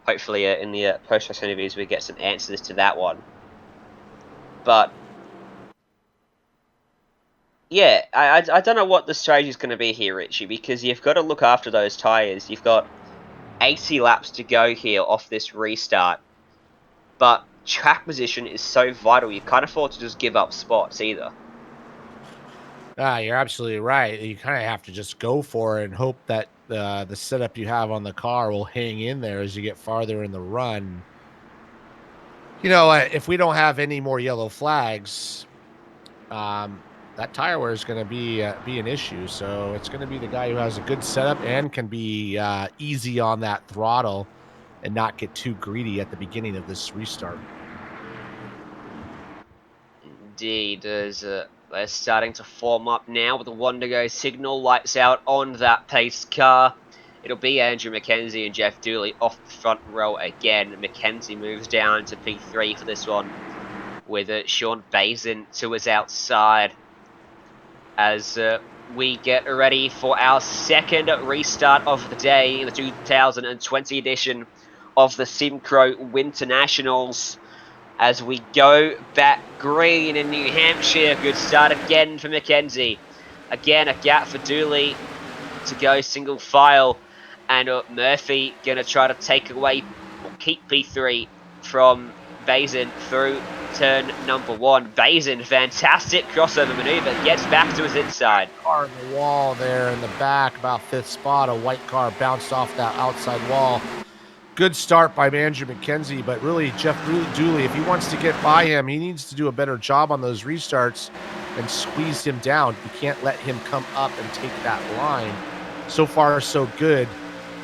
Hopefully, in the post-race interviews, we get some answers to that one. But yeah, I don't know what the strategy is going to be here, Richie, because you've got to look after those tyres. You've got 80 laps to go here off this restart, but track position is so vital. You can't afford to just give up spots either. You're absolutely right. You kind of have to just go for it and hope that the setup you have on the car will hang in there as you get farther in the run. If we don't have any more yellow flags, um, that tire wear is going to be an issue. So it's going to be the guy who has a good setup and can be easy on that throttle and not get too greedy at the beginning of this restart. Indeed, they're starting to form up now with the one to go signal. Lights out on that pace car. It'll be Andrew Mackenzie and Geoff Dooley off the front row again. Mackenzie moves down to P3 for this one, with Sean Bazin to his outside as we get ready for our second restart of the day in the 2020 edition of the SIMCRO Winter Nationals. As we go back green in New Hampshire. Good start again for Mackenzie. Again, a gap for Dooley to go single file. And Murphy going to try to take away or keep P3 from Bazin through turn number 1. Bazin, fantastic crossover maneuver, gets back to his inside. Car in the wall there in the back, about 5th spot. A white car bounced off that outside wall. Good start by Andrew Mackenzie, but really Geoff Dooley, if he wants to get by him, he needs to do a better job on those restarts and squeeze him down. You can't let him come up and take that line. So far, so good.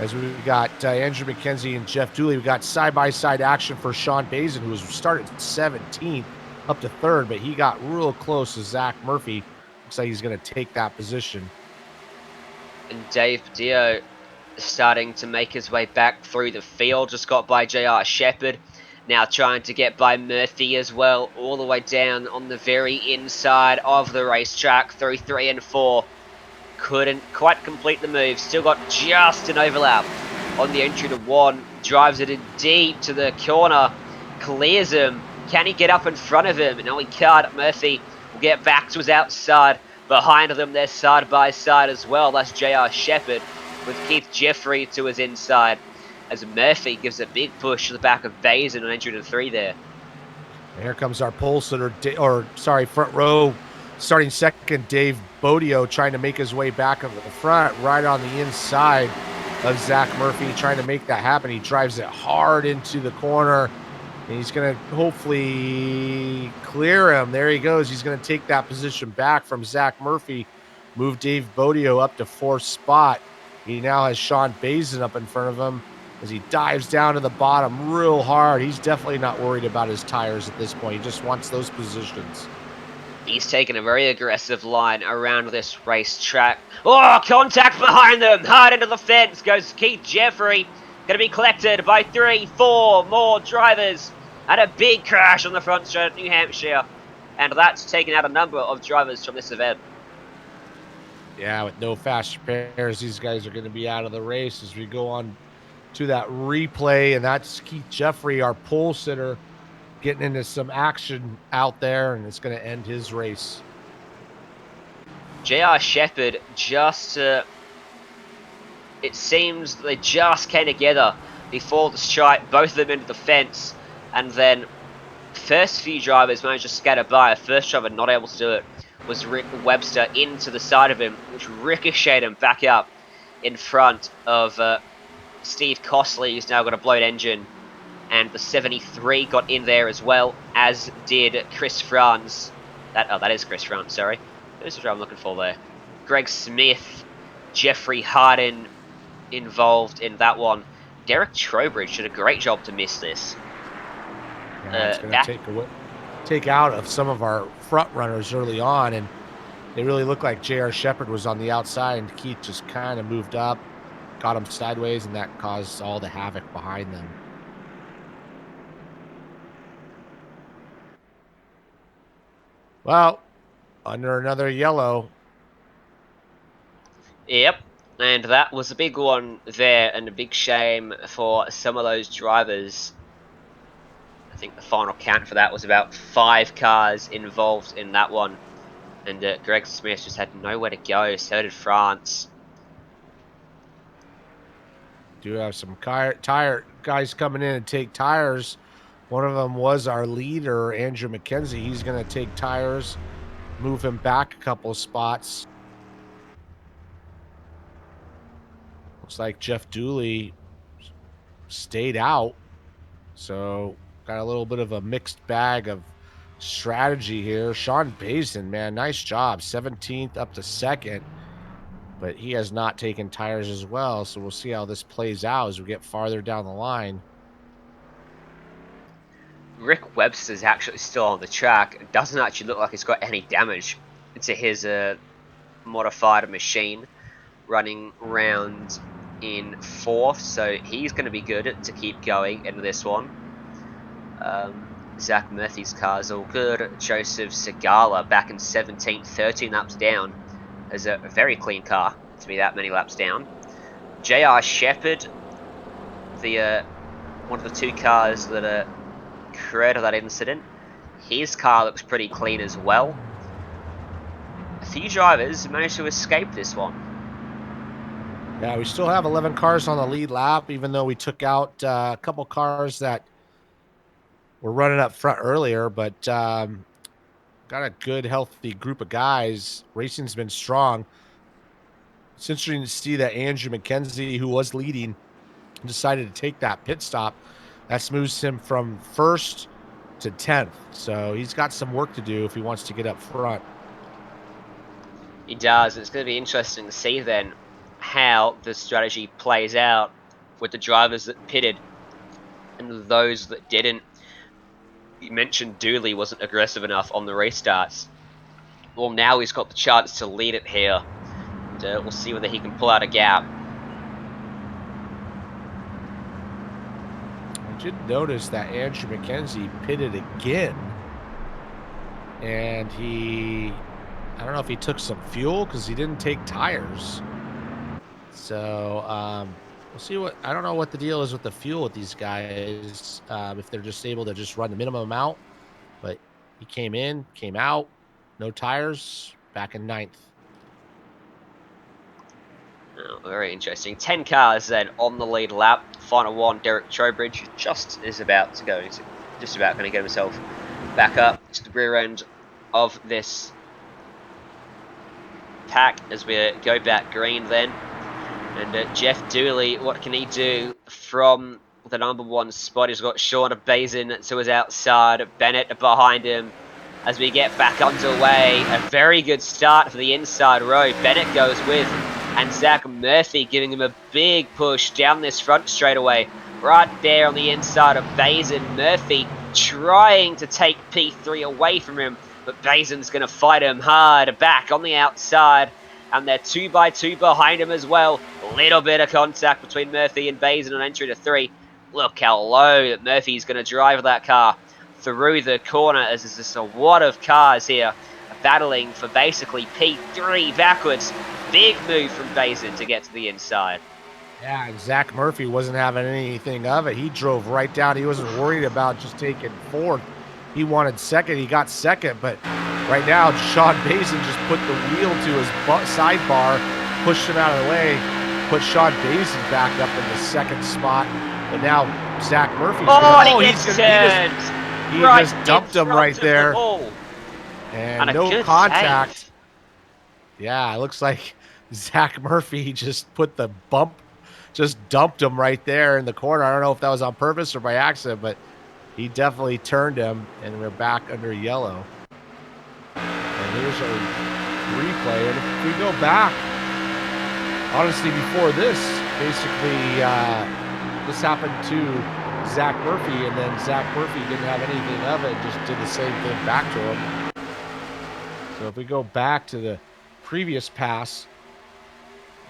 As we got Andrew Mackenzie and Geoff Dooley, we got side-by-side action for Sean Bazin, who was started 17th up to 3rd, but he got real close to Zack Murphy. Looks like he's going to take that position. And Dave Dio starting to make his way back through the field, just got by JR Shepherd, now trying to get by Murphy as well, all the way down on the very inside of the racetrack through 3 and 4. Couldn't quite complete the move, still got just an overlap on the entry to 1, drives it in deep to the corner, clears him. Can he get up in front of him? No, he can't. Murphy will get back to his outside. Behind them, they're side by side as well. That's JR Shepherd with Keith Jeffery to his inside, as Murphy gives a big push to the back of Bazin on entry to 3 there. And here comes our pole sitter, front row, starting second, Dave Bodio, trying to make his way back up to the front, right on the inside of Zack Murphy, trying to make that happen. He drives it hard into the corner, and he's going to hopefully clear him. There he goes. He's going to take that position back from Zack Murphy, move Dave Bodio up to 4th spot. He now has Sean Bazin up in front of him as he dives down to the bottom real hard. He's definitely not worried about his tires at this point. He just wants those positions. He's taken a very aggressive line around this racetrack. Oh, contact behind them. Hard into the fence goes Keith Jeffery. Going to be collected by 3, 4 more drivers. And a big crash on the front straight of New Hampshire. And that's taken out a number of drivers from this event. Yeah, with no fast repairs, these guys are going to be out of the race as we go on to that replay. And that's Keith Jeffery, our pole sitter, getting into some action out there, and it's going to end his race. JR Shepherd just, it seems they just came together before the strike, both of them into the fence, and then first few drivers managed to scatter by. First driver not able to do it was Rick Webster into the side of him, which ricocheted him back up in front of Steve Costley, who's now got a blown engine. And the 73 got in there as well, as did Chris France. That is Chris France, sorry. This is what I'm looking for there. Greg Smith, Jeffery Hardin involved in that one. Derek Trowbridge did a great job to miss this. Yeah, it's going to take out of some of our front runners early on, and they really looked like J.R. Shepard was on the outside, and Keith just kind of moved up, got him sideways, and that caused all the havoc behind them. Well, under another yellow. Yep, and that was a big one there, and a big shame for some of those drivers. I think the final count for that was about 5 cars involved in that one. And Greg Smith just had nowhere to go, so did France. Do have some tire guys coming in and take tires. One of them was our leader, Andrew McKenzie. He's going to take tires, move him back a couple of spots. Looks like Geoff Dooley stayed out. So got a little bit of a mixed bag of strategy here. Sean Bazin, man, nice job. 17th up to 2nd. But he has not taken tires as well. So we'll see how this plays out as we get farther down the line. Rick Webster's actually still on the track. It doesn't actually look like he's got any damage to his modified machine, running round in 4th, so he's going to be good to keep going into this one. Zack Murphy's car's all good. Joseph Segala back in 17th, 13 laps down, as a very clean car to be that many laps down. J.R. Shepard, the one of the 2 cars that created that incident, his car looks pretty clean as well. A few drivers managed to escape this one. Yeah, we still have 11 cars on the lead lap, even though we took out a couple cars that were running up front earlier, but got a good, healthy group of guys. Racing's been strong. It's interesting to see that Andrew McKenzie, who was leading, decided to take that pit stop. That moves him from 1st to 10th. So he's got some work to do if he wants to get up front. He does. It's going to be interesting to see then how the strategy plays out with the drivers that pitted and those that didn't. You mentioned Dooley wasn't aggressive enough on the restarts. Well, now he's got the chance to lead it here. And, we'll see whether he can pull out a gap. I did notice that Andrew McKenzie pitted again. And I don't know if he took some fuel because he didn't take tires. So we'll see I don't know what the deal is with the fuel with these guys, if they're just able to just run the minimum amount. But he came in, came out, no tires, back in 9th. Oh, very interesting. 10 cars then on the lead lap. Final one, Derek Trowbridge just about going to get himself back up to the rear end of this pack as we go back green then. And Geoff Dooley, what can he do from the number 1 spot? He's got Sean Bazin to his outside, Bennett behind him. As we get back underway, a very good start for the inside row. Bennett goes with, and Zack Murphy giving him a big push down this front straightaway. Right there on the inside of Bazin. Murphy trying to take P3 away from him, but Bazin's going to fight him hard back on the outside. And they're 2x2 behind him as well. A little bit of contact between Murphy and Bazin on entry to 3. Look how low that Murphy's going to drive that car through the corner, as there's just a lot of cars here battling for basically P3 backwards. Big move from Bazin to get to the inside. Yeah, and Zack Murphy wasn't having anything of it. He drove right down. He wasn't worried about just taking 4th. He wanted 2nd. He got 2nd, but right now, Sean Bazin just put the wheel to his sidebar, pushed him out of the way, put Sean Bazin back up in the 2nd spot. But now Zack Murphy's he just dumped him right there. And a no good contact. save. Yeah, it looks like Zack Murphy just put the bump, just dumped him right there in the corner. I don't know if that was on purpose or by accident, but he definitely turned him, and we're back under yellow. And here's our replay. And if we go back, honestly, before this, basically, this happened to Zack Murphy, and then Zack Murphy didn't have anything of it, just did the same thing back to him. So if we go back to the previous pass,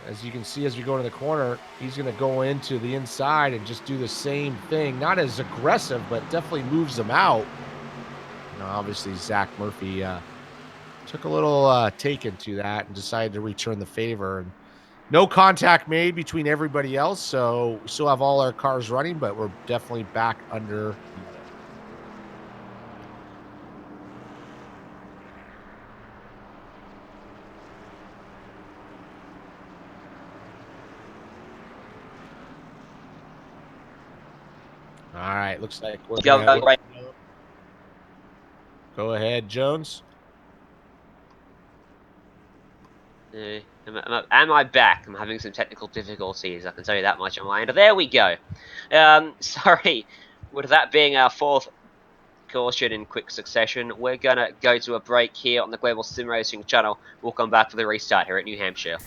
as you can see, as we go into the corner, he's going to go into the inside and just do the same thing. Not as aggressive, but definitely moves them out. You know, obviously, Zack Murphy took a little taken to that and decided to return the favor. And no contact made between everybody else, so we still have all our cars running, but we're definitely back under yellow. All right, looks like we're gonna Right. go ahead, Jones. Am I back? I'm having some technical difficulties, I can tell you that much on my end. There we go. Sorry, with that being our fourth caution in quick succession, we're going to go to a break here on the Global Sim Racing channel. We'll come back for the restart here at New Hampshire.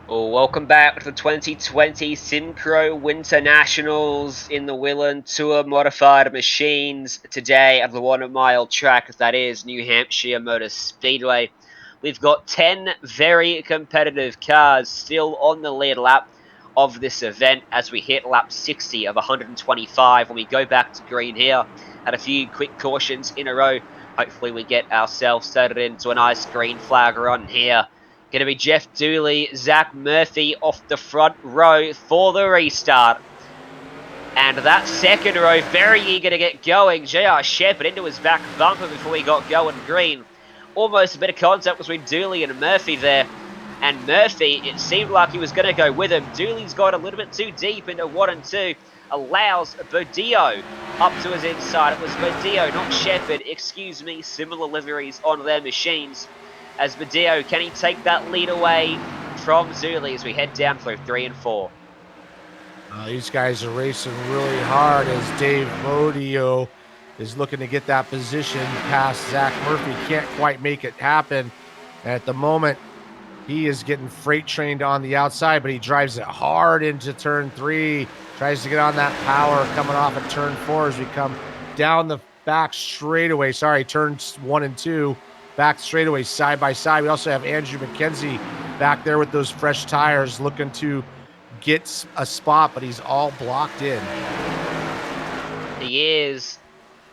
Well, welcome back to the 2020 SIMCRO Winter Nationals in the Whelen Tour Modified Machines today at the 1 mile track, that is New Hampshire Motor Speedway. We've got 10 very competitive cars still on the lead lap of this event as we hit lap 60 of 125 when we go back to green here. Had a few quick cautions in a row. Hopefully we get ourselves started into a nice green flag run here. Going to be Geoff Dooley, Zack Murphy off the front row for the restart. And that second row, very eager to get going. JR Shepherd into his back bumper before we got going green. Almost a bit of contact between Dooley and Murphy there. And Murphy, it seemed like he was going to go with him. Dooley's got a little bit too deep into 1 and 2. Allows Bodillo up to his inside. It was Bodillo, not Shepherd. Excuse me, similar liveries on their machines. As Bodillo, can he take that lead away from Dooley as we head down through 3 and 4? These guys are racing really hard as Dave Bodillo is looking to get that position past Zack Murphy. Can't quite make it happen. And at the moment, He is getting freight trained on the outside, but he drives it hard into turn 3. Tries to get on that power coming off at turn 4 as we come down the back straightaway. Sorry, turns 1 and 2. Back straightaway side by side. We also have Andrew McKenzie back there with those fresh tires looking to get a spot, but he's all blocked in. He is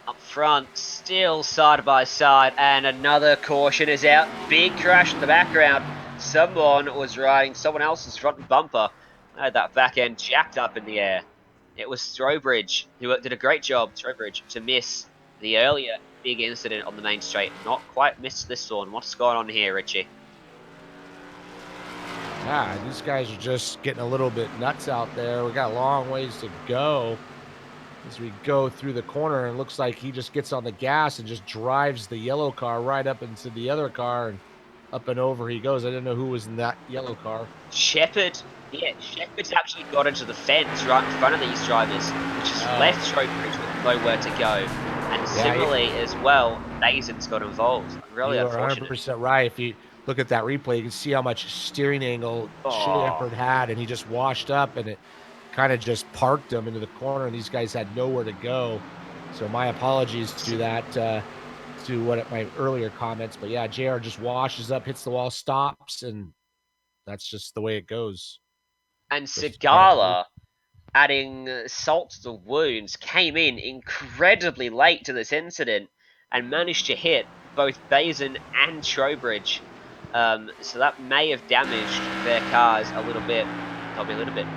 up front, still side by side, and another caution is out. Big crash in the background. Someone was riding someone else's front bumper. I had that back end jacked up in the air. It was Strobridge, who did a great job, Strobridge, to miss the earlier big incident on the main straight. Not quite missed this one. What's going on here, Richie? Yeah, these guys are just getting a little bit nuts out there. We got a long ways to go as we go through the corner, and it looks like he just gets on the gas and just drives the yellow car right up into the other car, and up and over he goes. I didn't know who was in that yellow car. Shepard, yeah, Shepard's actually got into the fence right in front of these drivers, which has left Strobridge with nowhere to go. And similarly as well, Basin's got involved. Really you unfortunate. are 100% right. If you look at that replay, you can see how much steering angle Shepard had, and he just washed up, and it kind of just parked him into the corner, and these guys had nowhere to go. So my apologies to that, to my earlier comments. But yeah, JR just washes up, hits the wall, stops, and that's just the way it goes. And Segala, adding salt to the wounds, came in incredibly late to this incident and managed to hit both Basin and Trowbridge. So that may have damaged their cars a little bit. I'll be a little bit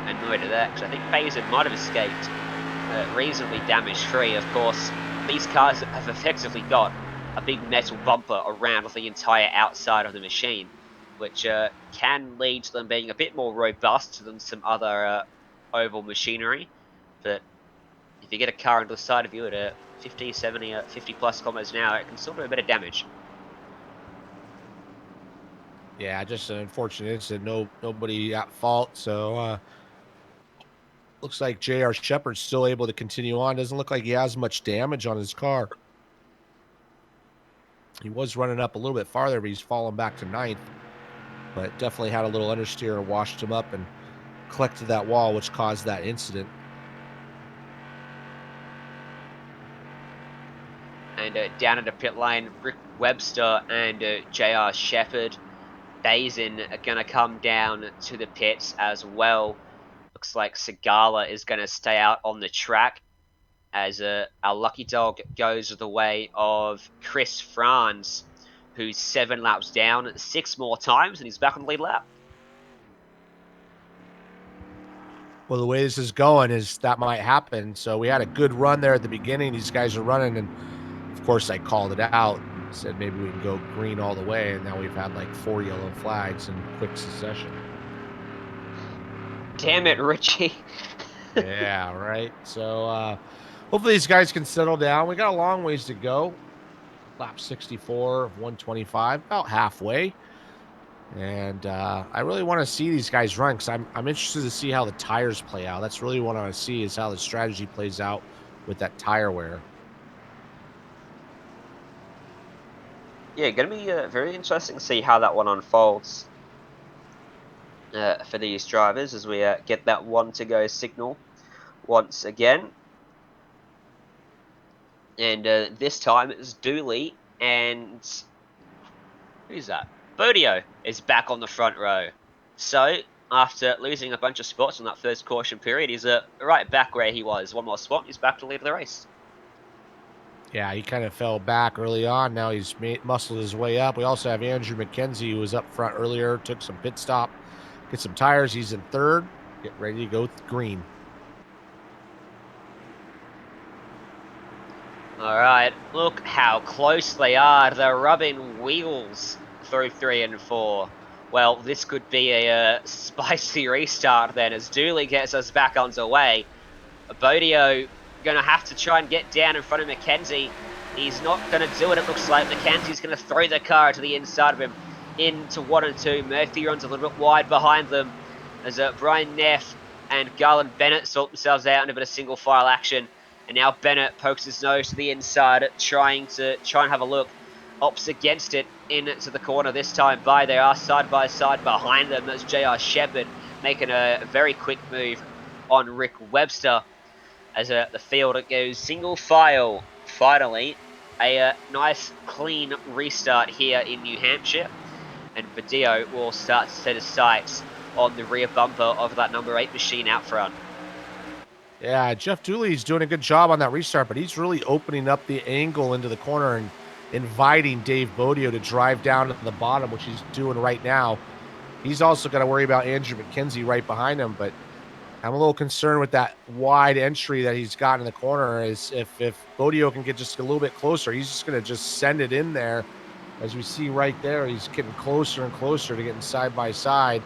annoyed at that because I think Basin might have escaped reasonably damage-free. Of course, these cars have effectively got a big metal bumper around the entire outside of the machine, which can lead to them being a bit more robust than some other oval machinery. But if you get a car onto the side of you at 50, 70, 50 plus kilometers an hour, it can still do a bit of damage. Yeah, just an unfortunate incident. Nobody at fault. So looks like JR Shepard's still able to continue on. Doesn't look like he has much damage on his car. He was running up a little bit farther, but he's fallen back to 9th. But definitely had a little understeer and washed him up and collected that wall, which caused that incident. And down at the pit lane, Rick Webster and JR Shepard. Basin are going to come down to the pits as well. Looks like Segala is going to stay out on the track as our lucky dog goes the way of Chris Franz, who's 7 laps down 6 more times, and he's back on the lead lap. Well, the way this is going is that might happen. So we had a good run there at the beginning. These guys are running, and of course I called it out and said maybe we can go green all the way, and now we've had like 4 yellow flags in quick succession. Damn it, Richie. Yeah, right. So hopefully these guys can settle down. We got a long ways to go. Lap 64 of 125, about halfway. And I really want to see these guys run because I'm interested to see how the tires play out. That's really what I want to see is how the strategy plays out with that tire wear. Yeah, going to be very interesting to see how that one unfolds for these drivers as we get that 1 to go signal once again. And this time it's Dooley and who's that? Bodio is back on the front row. So after losing a bunch of spots in that first caution period, he's right back where he was. 1 more spot, he's back to lead the race. Yeah, he kind of fell back early on. Now he's muscled his way up. We also have Andrew McKenzie, who was up front earlier, took some pit stop, get some tires. He's in 3rd. Get ready to go green. All right, look how close they are. They're rubbing wheels through 3 and 4. Well, this could be a spicy restart then as Dooley gets us back underway. Bodio going to have to try and get down in front of McKenzie. He's not going to do it, it looks like. McKenzie's going to throw the car to the inside of him into 1 and 2. Murphy runs a little bit wide behind them as Brian Neff and Garland Bennett sort themselves out in a bit of single file action. And now Bennett pokes his nose to the inside, trying and have a look opts against it into the corner this time by. They are side by side behind them. That's J.R. Shepherd making a very quick move on Rick Webster as the field goes single file. Finally, a nice clean restart here in New Hampshire, and Video will start to set his sights on the rear bumper of that number 8 machine out front. Yeah, Geoff Dooley's doing a good job on that restart, but he's really opening up the angle into the corner and inviting Dave Bodio to drive down to the bottom, which he's doing right now. He's also got to worry about Andrew McKenzie right behind him, but I'm a little concerned with that wide entry that he's got in the corner. Is if Bodio can get just a little bit closer, he's just going to just send it in there. As we see right there, he's getting closer and closer to getting side by side.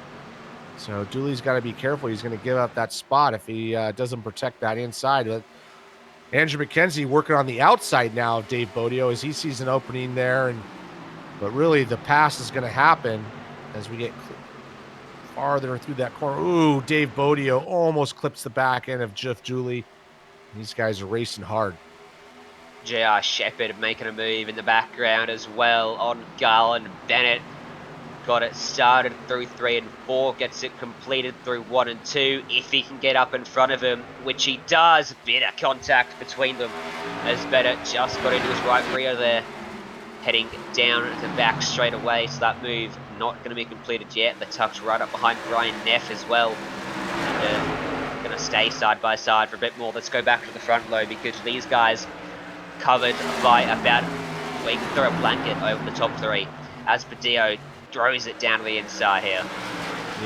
So Dooley's got to be careful. He's going to give up that spot if he doesn't protect that inside. But Andrew McKenzie working on the outside now of Dave Bodio as he sees an opening there. But really the pass is going to happen as we get farther through that corner. Ooh, Dave Bodio almost clips the back end of Geoff Dooley. These guys are racing hard. J.R. Shepherd making a move in the background as well on Garland Bennett. Got it started through 3 and 4, gets it completed through 1 and 2. If he can get up in front of him, which he does, bit of contact between them as Bennett just got into his right rear there, heading down the back straight away. So that move not going to be completed yet. They're tucked right up behind Brian Neff as well. And going to stay side by side for a bit more. Let's go back to the front low because these guys covered by about, well, you can throw a blanket over the top 3 as Padillo throws it down to the inside here.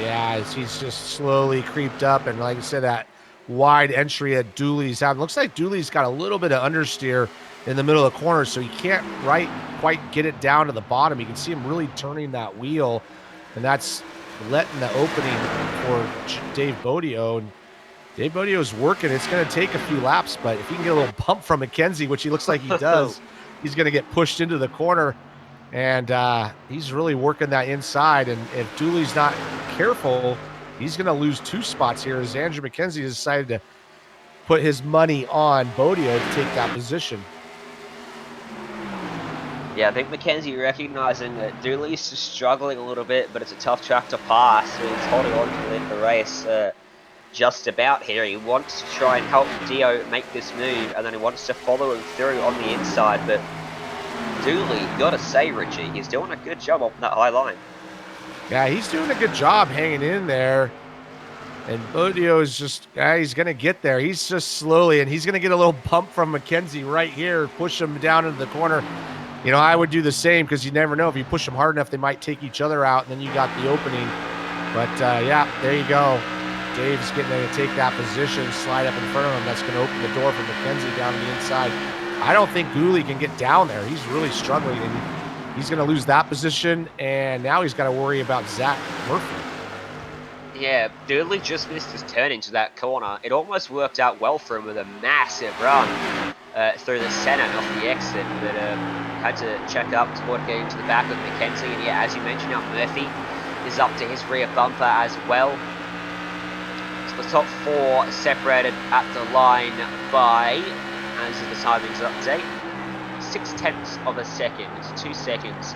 Yeah, he's just slowly creeped up, and like I said, that wide entry at Dooley's having. Looks like Dooley's got a little bit of understeer in the middle of the corner, so he can't quite get it down to the bottom. You can see him really turning that wheel, and that's letting the opening for Dave Bodio. And Dave Bodio's working. It's going to take a few laps, but if he can get a little bump from McKenzie, which he looks like he does, he's going to get pushed into the corner. And he's really working that inside. And if Dooley's not careful, he's going to lose 2 spots here as Andrew McKenzie decided to put his money on Bodio to take that position. Yeah, I think McKenzie recognizing that Dooley's just struggling a little bit, but it's a tough track to pass. So he's holding on to the end of the race just about here. He wants to try and help Dio make this move, and then he wants to follow him through on the inside, but Dooley, gotta say, Richie, he's doing a good job on that high line. Yeah, he's doing a good job hanging in there. And Bodio is just, he's going to get there. He's just slowly, and he's going to get a little bump from McKenzie right here, push him down into the corner. You know, I would do the same because you never know. If you push them hard enough, they might take each other out, and then you got the opening. But, yeah, there you go. Dave's getting to take that position, slide up in front of him. That's going to open the door for McKenzie down to the inside. I don't think Dooley can get down there. He's really struggling, and he's going to lose that position, and now he's got to worry about Zack Murphy. Yeah, Dooley just missed his turn into that corner. It almost worked out well for him with a massive run through the center off the exit, but had to check up toward getting to the back of McKenzie. And yeah, as you mentioned, now Murphy is up to his rear bumper as well. So the top 4 separated at the line by, as the timings update, 0.6 of a second. It's 2 seconds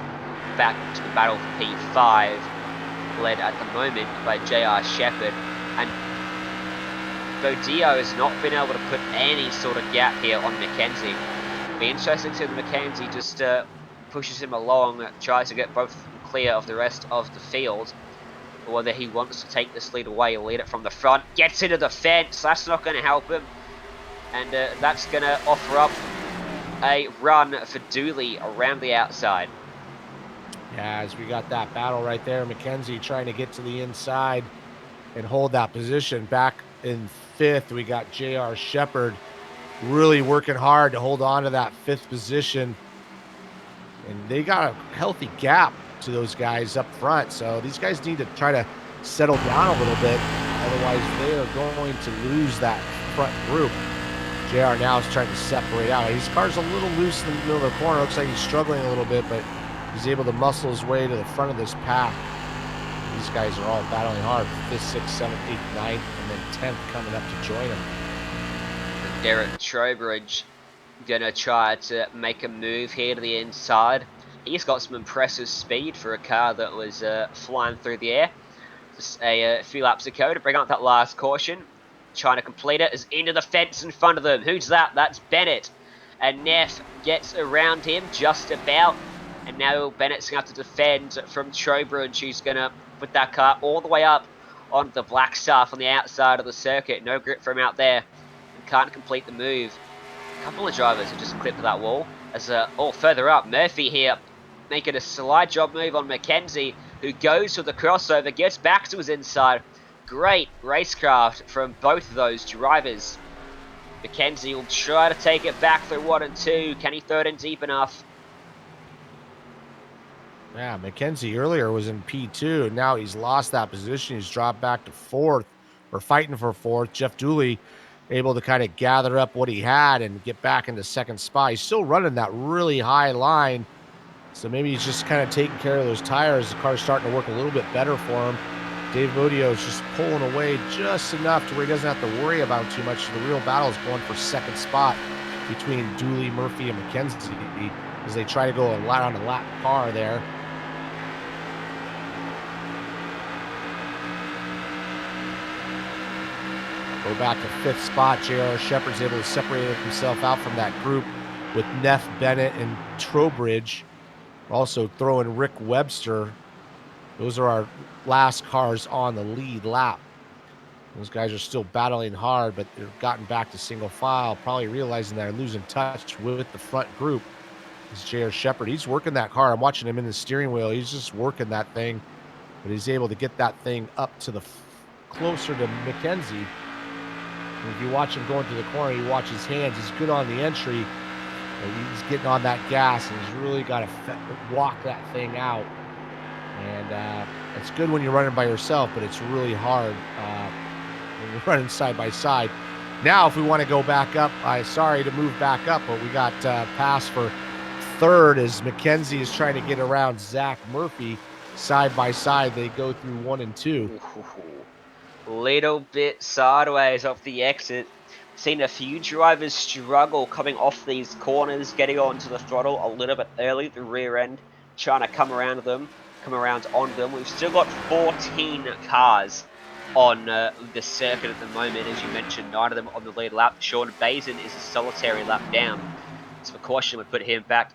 back to the battle for P5, led at the moment by J.R. Shepherd. And Bodio has not been able to put any sort of gap here on McKenzie. It'll be interesting to see if McKenzie just pushes him along, tries to get both clear of the rest of the field, or whether he wants to take this lead away, lead it from the front, gets into the fence. That's not going to help him. And that's going to offer up a run for Dooley around the outside. Yeah, as we got that battle right there, McKenzie trying to get to the inside and hold that position. Back in 5th, we got J.R. Shepherd really working hard to hold on to that 5th position. And they got a healthy gap to those guys up front. So these guys need to try to settle down a little bit. Otherwise, they are going to lose that front group. JR now is trying to separate out. His car's a little loose in the middle of the corner. Looks like he's struggling a little bit, but he's able to muscle his way to the front of this pack. These guys are all battling hard. 5th, 6th, 7th, 8th, 9th, and then 10th coming up to join him. Derek Trowbridge gonna try to make a move here to the inside. He's got some impressive speed for a car that was flying through the air just a few laps ago to bring up that last caution. Trying to complete it is into the fence in front of them. Who's that? That's Bennett. And Neff gets around him just about. And now Bennett's going to have to defend from Trowbridge, who's going to put that car all the way up on the black stuff on the outside of the circuit. No grip for him out there. And can't complete the move. A couple of drivers have just clipped that wall. As further up, Murphy here making a slide job move on Mackenzie, who goes for the crossover, gets back to his inside. Great racecraft from both of those drivers. Mackenzie will try to take it back through 1 and 2. Can he throw it in deep enough? Yeah, Mackenzie earlier was in P2. Now he's lost that position. He's dropped back to 4th, or fighting for 4th. Geoff Dooley able to kind of gather up what he had and get back into 2nd spot. He's still running that really high line. So maybe he's just kind of taking care of those tires. The car's starting to work a little bit better for him. Dave Bodio is just pulling away just enough to where he doesn't have to worry about too much. The real battle is going for 2nd spot between Dooley, Murphy, and Mackenzie as they try to go a lot on a lap car there. Go back to 5th spot. J.R. Shepard's able to separate himself out from that group with Neff, Bennett, and Trowbridge. Also throwing Rick Webster. Those are our last cars on the lead lap. Those guys are still battling hard, but they've gotten back to single file, probably realizing they're losing touch with the front group. This is J.R. Shepard. He's working that car. I'm watching him in the steering wheel. He's just working that thing, but he's able to get that thing up to the closer to Mackenzie. And if you watch him going through the corner, you watch his hands. He's good on the entry. He's getting on that gas, and he's really got to walk that thing out. And it's good when you're running by yourself, but it's really hard when you're running side by side. Now, if we want to go back up, sorry to move back up, but we got pass for 3rd as Mackenzie is trying to get around Zack Murphy side by side. They go through 1 and 2. Little bit sideways off the exit. Seen a few drivers struggle coming off these corners, getting onto the throttle a little bit early, the rear end, trying to come around on them. We've still got 14 cars on the circuit at the moment, as you mentioned, 9 of them on the lead lap. Sean Bazin is a solitary lap down. So, of caution, we put him back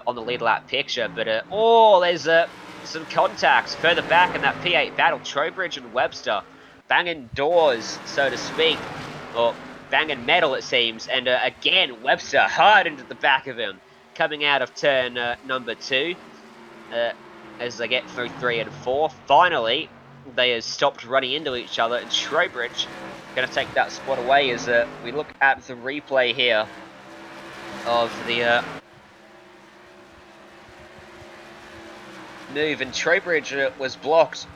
on the lead lap picture. But, there's some contacts further back in that P8 battle. Trowbridge and Webster banging doors, so to speak, or banging metal, it seems. And again, Webster hard into the back of him, coming out of turn number 2. As they get through 3 and 4. Finally, they have stopped running into each other, and Trowbridge going to take that spot away as we look at the replay here of the move. And Trowbridge was blocked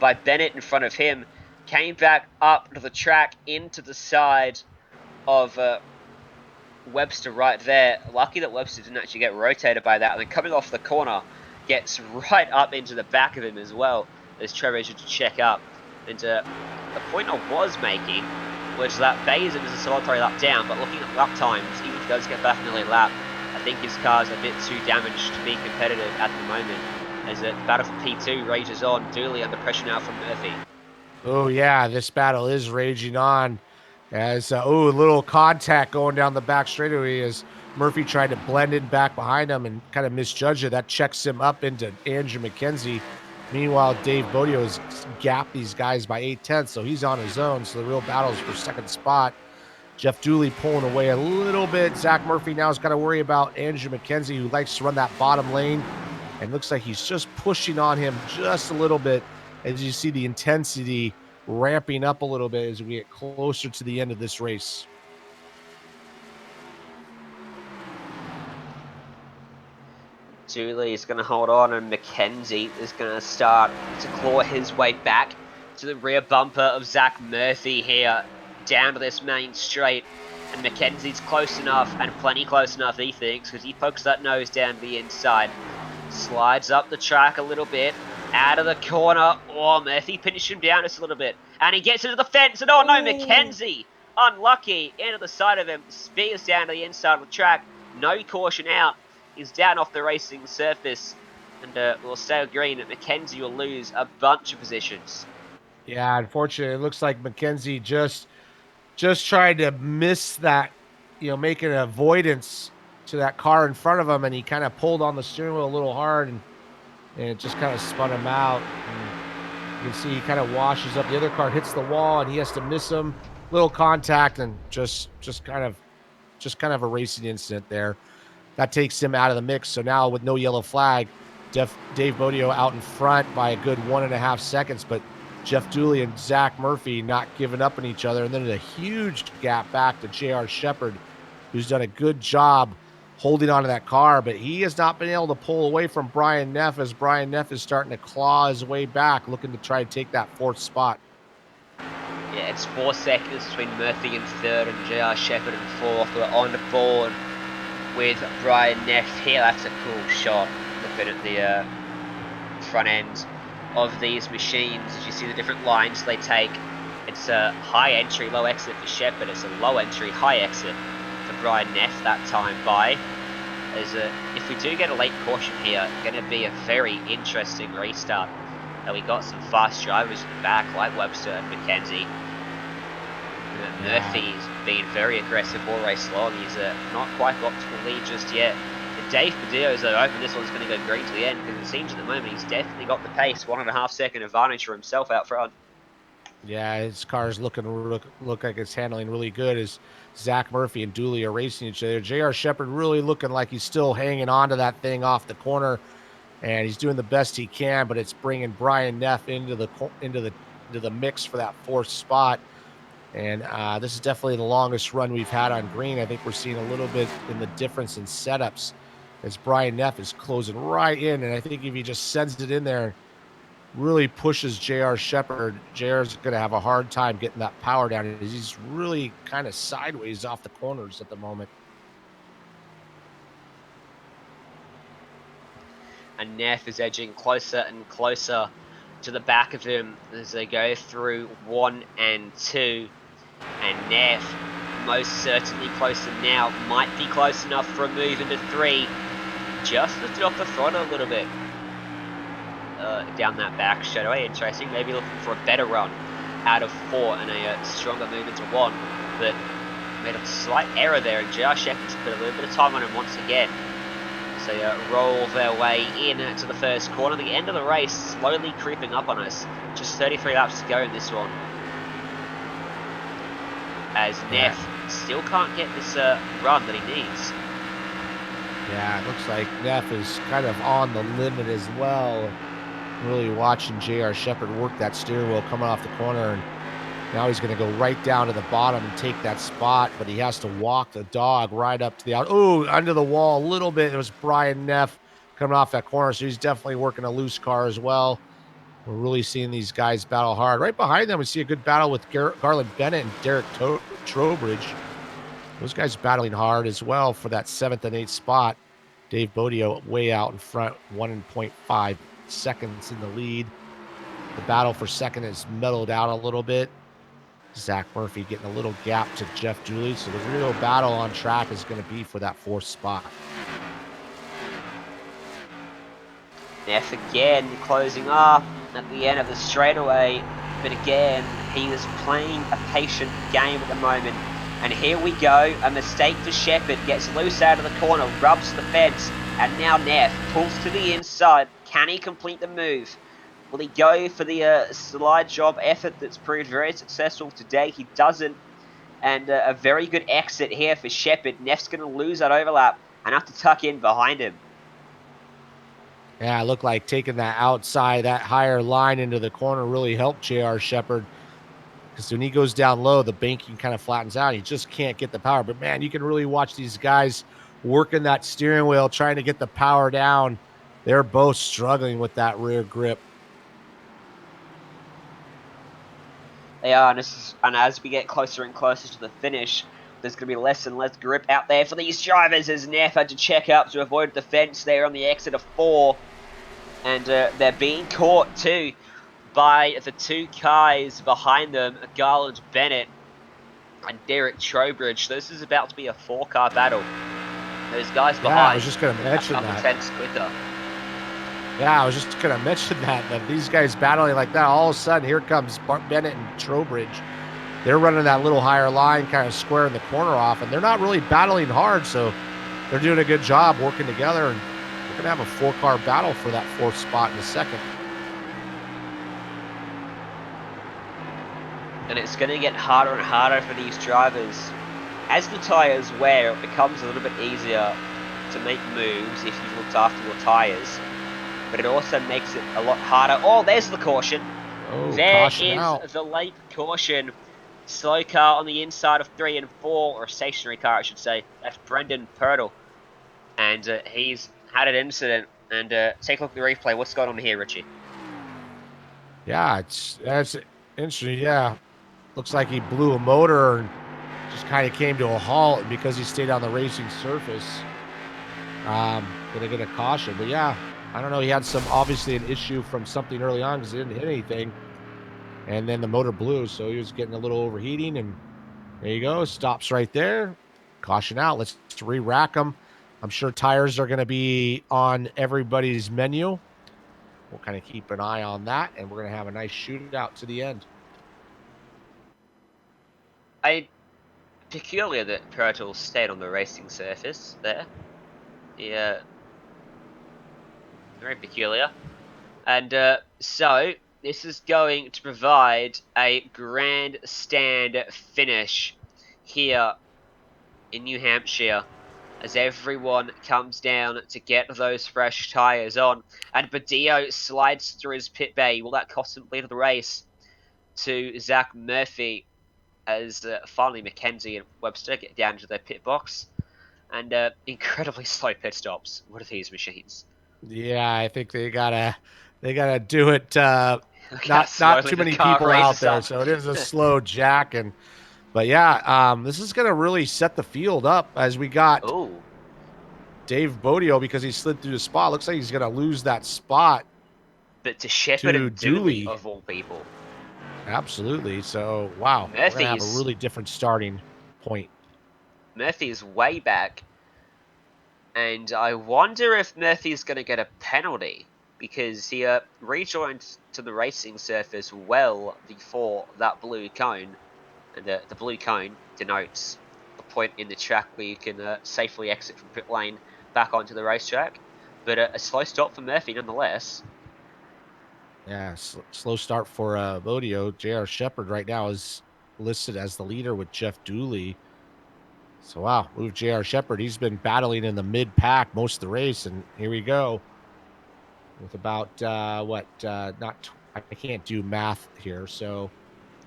by Bennett in front of him, came back up to the track into the side of Webster right there. Lucky that Webster didn't actually get rotated by that, and then coming off the corner, gets right up into the back of him as well as Trowbridge to check up. And the point I was making was that Bazin is a solitary lap down, but looking at lap times, even if he does get back in the lead lap, I think his car's a bit too damaged to be competitive at the moment. As the battle for P2 rages on, Dooley under pressure now from Murphy. Oh, yeah, this battle is raging on. As, a little contact going down the back straightaway as Murphy tried to blend in back behind him and kind of misjudged it. That checks him up into Andrew Mackenzie. Meanwhile, Dave Bodio has gapped these guys by 8/10, so he's on his own. So the real battle is for 2nd spot. Geoff Dooley pulling away a little bit. Zack Murphy now has got to worry about Andrew Mackenzie, who likes to run that bottom lane. And looks like he's just pushing on him just a little bit as you see the intensity ramping up a little bit as we get closer to the end of this race. Dooley is going to hold on, and Mackenzie is going to start to claw his way back to the rear bumper of Zack Murphy here, down to this main straight. And Mackenzie's close enough, and plenty close enough, he thinks, because he pokes that nose down to the inside. Slides up the track a little bit, out of the corner. Oh, Murphy pinched him down just a little bit. And he gets into the fence, and oh no, Mackenzie, unlucky, into the side of him, spears down to the inside of the track. No caution out. is down off the racing surface, and will sail green. Mackenzie will lose a bunch of positions. Yeah, unfortunately, it looks like Mackenzie just tried to miss that, make an avoidance to that car in front of him, and he kind of pulled on the steering wheel a little hard, and it just kind of spun him out. And you can see he kind of washes up. The other car hits the wall, and he has to miss him. Little contact, and just kind of a racing incident there. That takes him out of the mix. So now with no yellow flag, Dave Bodio out in front by a good 1.5 seconds, but Geoff Dooley and Zack Murphy not giving up on each other. And then a huge gap back to J.R. Shepherd, who's done a good job holding onto that car, but he has not been able to pull away from Brian Neff, as Brian Neff is starting to claw his way back, looking to try to take that 4th spot. Yeah, it's 4 seconds between Murphy in 3rd and J.R. Shepherd in 4th. We're on the board with Brian Neff here. That's a cool shot, looking at the front end of these machines. As you see the different lines they take, it's a high entry, low exit for Shepherd. It's a low entry, high exit for Brian Neff that time by. If we do get a late caution here, going to be a very interesting restart. We got some fast drivers in the back, like Webster and Mackenzie. Murphy's been very aggressive all race long. He's not quite got to the lead just yet. But Dave Badillo's hoping this one's going to go green to the end, because it seems at the moment he's definitely got the pace. 1.5 second advantage for himself out front. Yeah, his car's look like it's handling really good as Zack Murphy and Dooley are racing each other. J.R. Shepherd really looking like he's still hanging on to that thing off the corner, and he's doing the best he can, but it's bringing Brian Neff into the mix for that 4th spot. And this is definitely the longest run we've had on green. I think we're seeing a little bit in the difference in setups as Brian Neff is closing right in. And I think if he just sends it in there, really pushes J.R. Shepherd, JR's going to have a hard time getting that power down. He's really kind of sideways off the corners at the moment. And Neff is edging closer and closer to the back of him as they go through 1 and 2. And Neff, most certainly closer now, might be close enough for a move into 3. Just lifted off the throttle a little bit down that back straightaway. Interesting, maybe looking for a better run out of 4 and a stronger move into 1. But made a slight error there, and J.R. Shepherd's put a little bit of time on him once again. So roll their way in to the first corner. The end of the race slowly creeping up on us. Just 33 laps to go in this one. As Neff still can't get this run that he needs. Yeah, it looks like Neff is kind of on the limit as well. Really watching J.R. Shepherd work that steering wheel coming off the corner, and now he's going to go right down to the bottom and take that spot, but he has to walk the dog right up to the out. Oh, under the wall a little bit. It was Brian Neff coming off that corner, so he's definitely working a loose car as well. We're really seeing these guys battle hard. Right behind them, we see a good battle with Garland Bennett and Derek Trowbridge. Those guys battling hard as well for that 7th and 8th spot. Dave Bodio way out in front, 1.5 seconds in the lead. The battle for second has mellowed out a little bit. Zack Murphy getting a little gap to Geoff Dooley. So the real battle on track is going to be for that 4th spot. Neff again closing up at the end of the straightaway. But again, he is playing a patient game at the moment. And here we go. A mistake for Shepherd. Gets loose out of the corner. Rubs the fence. And now Neff pulls to the inside. Can he complete the move? Will he go for the slide job effort that's proved very successful today? He doesn't. And a very good exit here for Shepherd. Neff's going to lose that overlap and have to tuck in behind him. Yeah, it looked like taking that outside, that higher line into the corner really helped J.R. Shepherd, because when he goes down low, the banking kind of flattens out. He just can't get the power. But, man, you can really watch these guys working that steering wheel, trying to get the power down. They're both struggling with that rear grip. They are, and as we get closer and closer to the finish, there's going to be less and less grip out there for these drivers, as Neff had to check up to avoid the fence there on the exit of 4. And they're being caught too by the 2 guys behind them, Garland Bennett and Derek Trowbridge. So this is about to be a 4-car battle. Those guys behind. Yeah, I was just going to mention a couple that. tenths quicker. Yeah, I was just going to mention that these guys battling like that, all of a sudden, here comes Bennett and Trowbridge. They're running that little higher line, kind of squaring the corner off, and they're not really battling hard, so they're doing a good job working together, and we're going to have a 4-car battle for that 4th spot in a second. And it's going to get harder and harder for these drivers. As the tyres wear, it becomes a little bit easier to make moves if you've looked after your tyres. But it also makes it a lot harder. Oh, there's the caution. Oh, there caution is out. the late caution. Slow car on the inside of 3 and 4, or a stationary car, I should say. That's Brendan Pyrtle. And he's had an incident. And take a look at the replay. What's going on here, Richie? Yeah, that's interesting. Yeah, looks like he blew a motor and just kind of came to a halt. And because he stayed on the racing surface, gonna get a caution. But yeah, I don't know. He had obviously an issue from something early on because he didn't hit anything, and then the motor blew, so he was getting a little overheating. And there you go, stops right there. Caution out. Let's re-rack them. I'm sure tires are going to be on everybody's menu. We'll kind of keep an eye on that, and we're going to have a nice shootout to the end. Peculiar that Pyrtle stayed on the racing surface there. Yeah, very peculiar. And so this is going to provide a grandstand finish here in New Hampshire as everyone comes down to get those fresh tyres on. And Badillo slides through his pit bay. Will that cost him lead of the race to Zack Murphy as finally Mackenzie and Webster get down to their pit box? And incredibly slow pit stops. What are these machines? Yeah, I think they gotta do it. Not too many people out there, so it is a slow jack. But yeah, this is gonna really set the field up as we got Dave Bodio, because he slid through the spot. Looks like he's gonna lose that spot. But to Shepard and Dooley of all people. Absolutely. So wow, we're gonna have a really different starting point. Murphy's way back. And I wonder if Murphy's going to get a penalty, because he rejoined to the racing surface well before that blue cone. And the blue cone denotes the point in the track where you can safely exit from pit lane back onto the racetrack. But a slow stop for Murphy nonetheless. Yeah, slow start for Bodio. J.R. Shepard right now is listed as the leader with Geoff Dooley. So wow, move J.R. Shepard. He's been battling in the mid-pack most of the race, and here we go. With about I can't do math here, so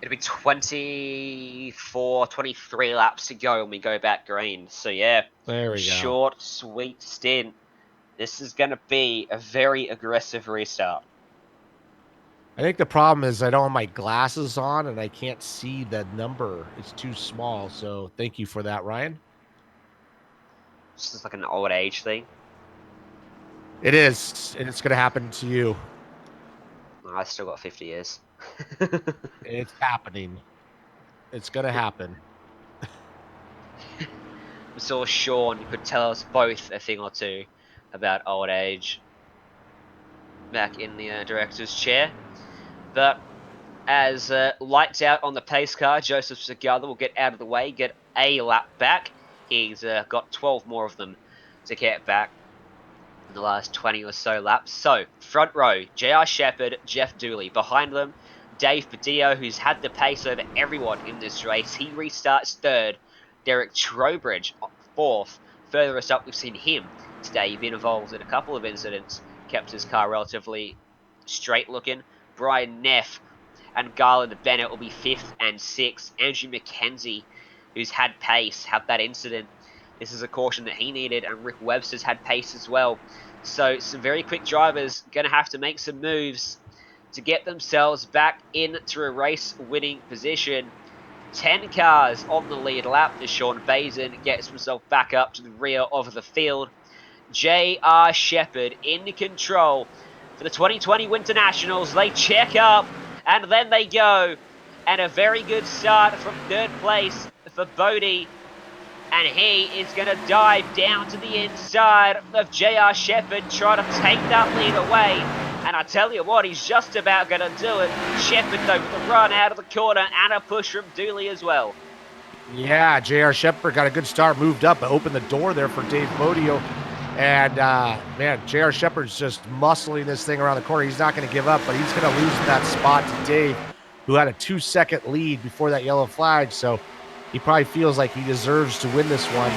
it'll be 24, 23 laps to go when we go back green. So yeah, there we go. Short, sweet stint. This is going to be a very aggressive restart. I think the problem is I don't have my glasses on and I can't see the number. It's too small. So thank you for that, Ryan. This is like an old age thing. It is, and it's going to happen to you. I still got 50 years. It's happening. It's going to happen. We saw Sean could tell us both a thing or two about old age back in the director's chair. But as lights out on the pace car, Joseph Segarra will get out of the way, get a lap back. He's got 12 more of them to get back in the last 20 or so laps. So, front row, J.R. Shepard, Geoff Dooley. Behind them, Dave Badillo, who's had the pace over everyone in this race. He restarts third. Derek Trowbridge, fourth. Furthest up, we've seen him today. He's been involved in a couple of incidents, kept his car relatively straight looking. Brian Neff and Garland Bennett will be 5th and 6th. Andrew Mackenzie, who's had pace, had that incident. This is a caution that he needed, and Rick Webster's had pace as well. So some very quick drivers going to have to make some moves to get themselves back into a race-winning position. 10 cars on the lead lap as Sean Bazin gets himself back up to the rear of the field. J.R. Shepard in control for the 2020 Winter Nationals. They check up, and then they go. And a very good start from third place for Bodie. And he is going to dive down to the inside of JR Shepherd, trying to take that lead away. And I tell you what, he's just about going to do it. Shepherd, though, with a run out of the corner and a push from Dooley as well. Yeah, JR Shepherd got a good start, moved up, but opened the door there for Dave Bodio. And, man, JR Shepherd's just muscling this thing around the corner. He's not going to give up, but he's going to lose that spot to Dave, who had a 2-second lead before that yellow flag. So he probably feels like he deserves to win this one.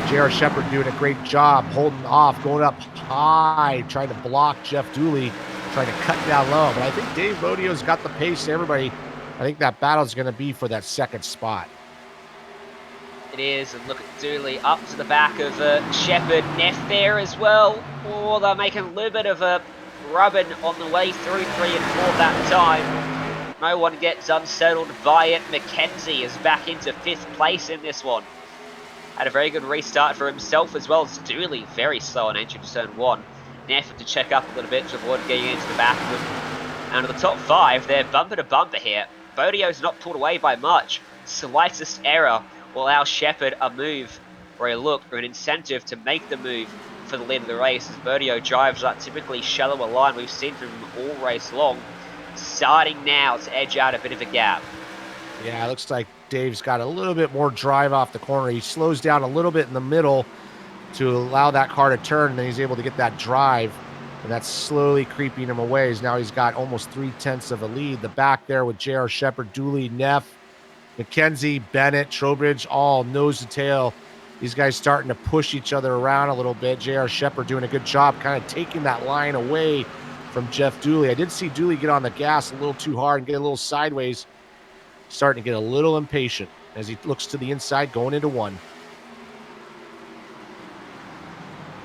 JR Shepherd doing a great job holding off, going up high, trying to block Geoff Dooley, trying to cut down low. But I think Dave Bodio's got the pace to everybody. I think that battle's going to be for that second spot. It is, and look at Dooley up to the back of Shepherd. Neff there as well. Oh, they're making a little bit of a rubbing on the way through 3 and 4 that time. No one gets unsettled by it. Mackenzie is back into 5th place in this one. Had a very good restart for himself as well as Dooley. Very slow on entry to turn 1. Neff had to check up a little bit to avoid getting into the back of him. And of the top 5, they're bumper to bumper here. Bodio's not pulled away by much. Slightest error will allow Shepherd a move or a look or an incentive to make the move for the lead of the race as Bodio drives that typically shallower line we've seen from him all race long, starting now to edge out a bit of a gap. Yeah, it looks like Dave's got a little bit more drive off the corner. He slows down a little bit in the middle to allow that car to turn, and then he's able to get that drive, and that's slowly creeping him away. As now he's got almost 3/10 of a lead. The back there with JR Shepherd, Dooley, Neff, Mackenzie, Bennett, Trowbridge, all nose to tail. These guys starting to push each other around a little bit. JR Shepherd doing a good job kind of taking that line away from Geoff Dooley. I did see Dooley get on the gas a little too hard and get a little sideways, starting to get a little impatient as he looks to the inside going into 1.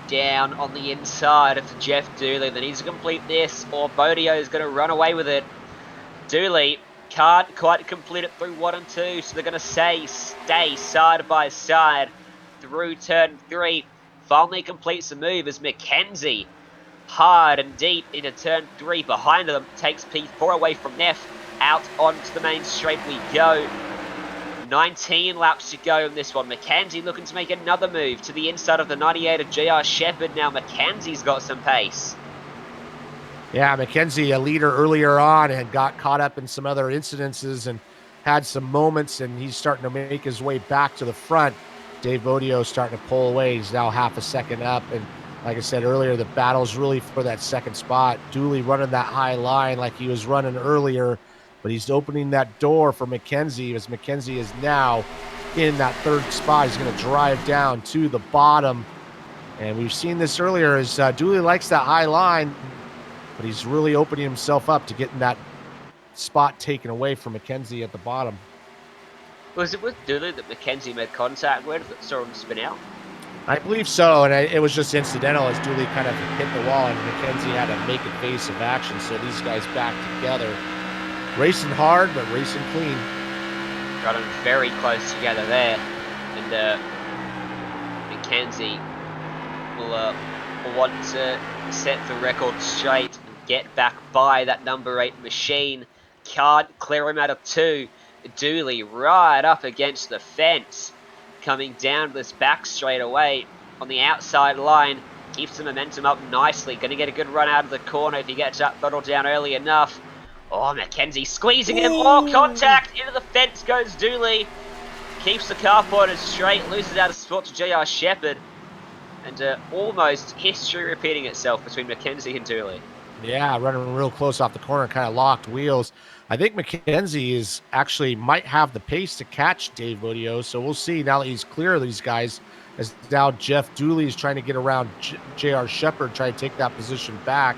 Down on the inside of Geoff Dooley. They need to complete this or Bodio is going to run away with it. Dooley can't quite complete it through 1 and 2, so they're going to stay side by side through turn 3. Finally completes the move as Mackenzie, hard and deep into turn 3 behind them, takes P4 away from Neff. Out onto the main straight we go. 19 laps to go in this one. Mackenzie looking to make another move to the inside of the 98 of JR Shepherd. Now Mackenzie's got some pace. Yeah, Mackenzie, a leader earlier on, had got caught up in some other incidences and had some moments, and he's starting to make his way back to the front. Dave Bodio starting to pull away. He's now half a second up, and like I said earlier, the battle's really for that second spot. Dooley running that high line like he was running earlier, but he's opening that door for Mackenzie as Mackenzie is now in that 3rd spot. He's going to drive down to the bottom, and we've seen this earlier as Dooley likes that high line, but he's really opening himself up to getting that spot taken away from Mackenzie at the bottom. Was it with Dooley that Mackenzie made contact with that saw him spin out? I believe so, and it was just incidental as Dooley kind of hit the wall and Mackenzie had a make evasive action, so these guys back together. Racing hard, but racing clean. Got them very close together there, and Mackenzie will want to set the record straight and get back by that number 8 machine. Can't clear him out of 2. Dooley right up against the fence, coming down this back straight away on the outside line. Keeps the momentum up nicely. Going to get a good run out of the corner if he gets that throttle down early enough. Oh, Mackenzie squeezing him. Oh, contact. Into the fence goes Dooley. Keeps the car pointed straight. Loses out of spot to JR Shepherd. And almost history repeating itself between Mackenzie and Dooley. Yeah, running real close off the corner, kind of locked wheels. I think Mackenzie is actually might have the pace to catch Dave Bodio, so we'll see now that he's clear of these guys. As now Geoff Dooley is trying to get around JR Shepherd, trying to take that position back.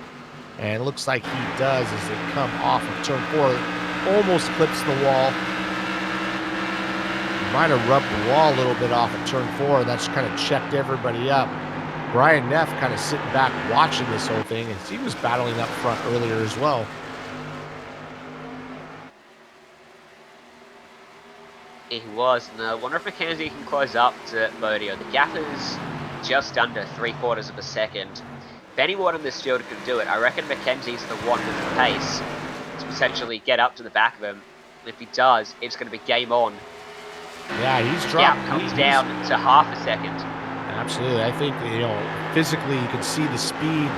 And it looks like he does as they come off of turn 4. Almost clips the wall. Might have rubbed the wall a little bit off of turn 4. That's kind of checked everybody up. Brian Neff kind of sitting back watching this whole thing, and he was battling up front earlier as well. He was, and I wonder if Mackenzie can close up to Bodio. The gap is just under 3/4 of a second. If anyone in this field can do it, I reckon Mackenzie's the one with the pace to potentially get up to the back of him. And if he does, it's going to be game on Yeah, he's Gap dropped. comes down to half a second. Absolutely. I think, physically you can see the speed,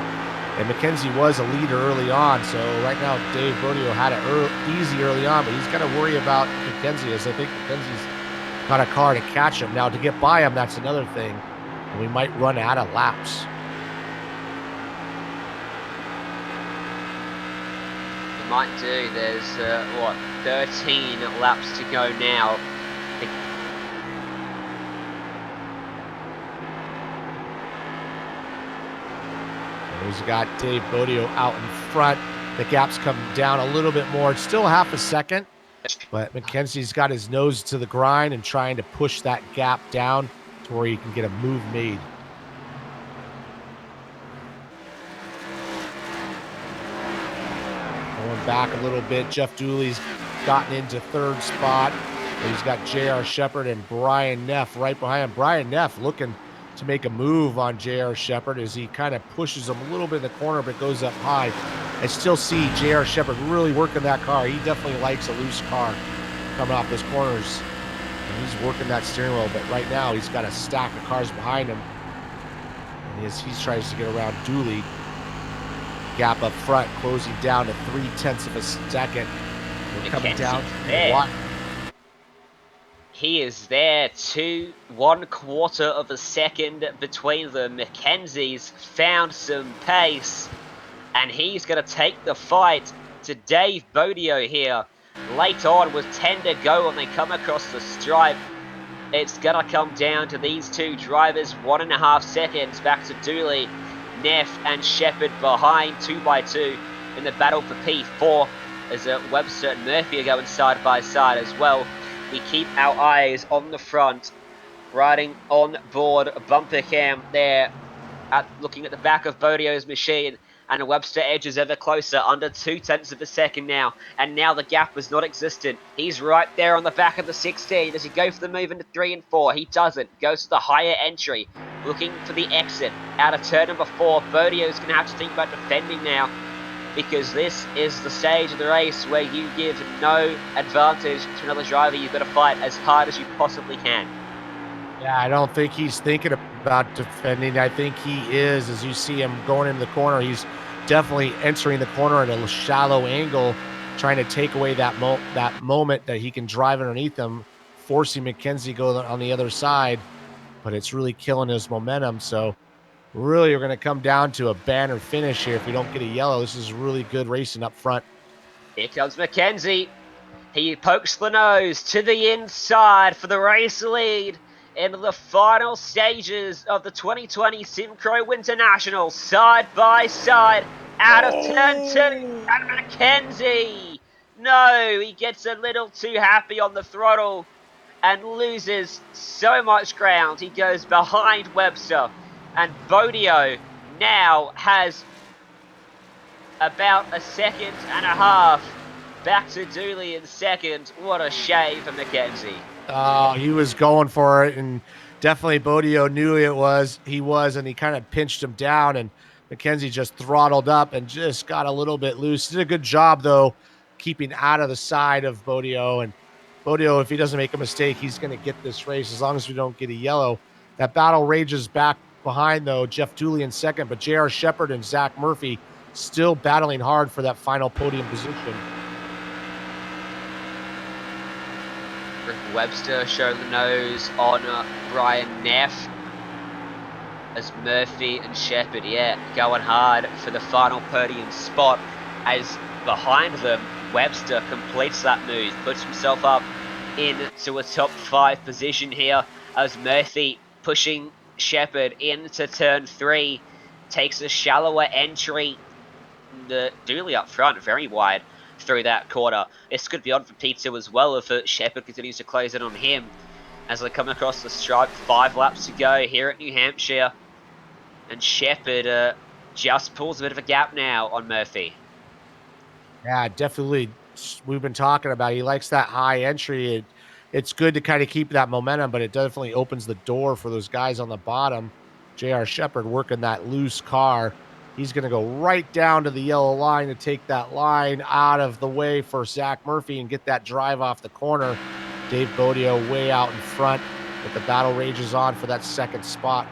and McKenzie was a leader early on. So right now, Dave Bodeo had it easy early on, but he's got to worry about McKenzie, as I think McKenzie's got a car to catch him. Now, to get by him, that's another thing. And we might run out of laps. We might do. There's, 13 laps to go now. He's got Dave Bodeo out in front. The gap's come down a little bit more. It's still half a second, but McKenzie's got his nose to the grind and trying to push that gap down to where he can get a move made. Going back a little bit, Geoff Dooley's gotten into third spot. He's got J.R. Shepard and Brian Neff right behind him. Brian Neff looking to make a move on J.R. Shepard as he kind of pushes him a little bit in the corner, but goes up high. I still see J.R. Shepard really working that car. He definitely likes a loose car coming off those corners. And he's working that steering wheel, but right now he's got a stack of cars behind him. And as he tries to get around Dooley, gap up front, closing down to 0.3 of a second. We're coming down to the line. He is there, 1/4 of a second between them. McKenzie's found some pace, and he's going to take the fight to Dave Bodeo here. Late on with 10 to go when they come across the stripe. It's going to come down to these two drivers, 1.5 seconds back to Dooley, Neff and Shepard behind 2 by 2 in the battle for P4 as Webster and Murphy are going side by side as well. We keep our eyes on the front, riding on board bumper cam there, looking at the back of Bodeo's machine, and Webster edges ever closer, under 0.2 of a second now, and now the gap is not existent. He's right there on the back of the 16. Does he go for the move into 3 and 4? He doesn't. Goes to the higher entry, looking for the exit out of turn number 4. Bodeo's going to have to think about defending now, because this is the stage of the race where you give no advantage to another driver. You've got to fight as hard as you possibly can. Yeah, I don't think he's thinking about defending. I think he is, as you see him going into the corner. He's definitely entering the corner at a shallow angle, trying to take away that moment that he can drive underneath him, forcing McKenzie to go on the other side. But it's really killing his momentum. So really, we're going to come down to a banner finish here if we don't get a yellow. This is really good racing up front. Here comes McKenzie. He pokes the nose to the inside for the race lead in the final stages of the 2020 SIMCRO Winter Nationals. Side by side, out of turn 2, and McKenzie. No, he gets a little too happy on the throttle and loses so much ground. He goes behind Webster, and Bodeo now has about 1.5 seconds back to Dooley in second. What a shame for McKenzie. Oh, he was going for it, and definitely Bodeo knew he was, and he kind of pinched him down, and McKenzie just throttled up and just got a little bit loose. Did a good job, though, keeping out of the side of Bodeo. And Bodeo, if he doesn't make a mistake, he's going to get this race as long as we don't get a yellow. That battle rages back behind, though. Geoff Dooley in second, but J.R. Shepard and Zack Murphy still battling hard for that final podium position. Webster showing the nose on Brian Neff as Murphy and Shepard, going hard for the final podium spot, as behind them Webster completes that move, puts himself up into a top 5 position here as Murphy pushing Shepard into turn 3, takes a shallower entry. The Dooley up front, very wide through that corner. This could be on for P2 as well if Shepard continues to close in on him as they come across the stripe. 5 laps to go here at New Hampshire, and Shepard just pulls a bit of a gap now on Murphy. Yeah, definitely. We've been talking about, he likes that high entry. It's good to kind of keep that momentum, but it definitely opens the door for those guys on the bottom. J.R. Shepard working that loose car. He's going to go right down to the yellow line to take that line out of the way for Zack Murphy and get that drive off the corner. Dave Bodio way out in front, but the battle rages on for that second spot.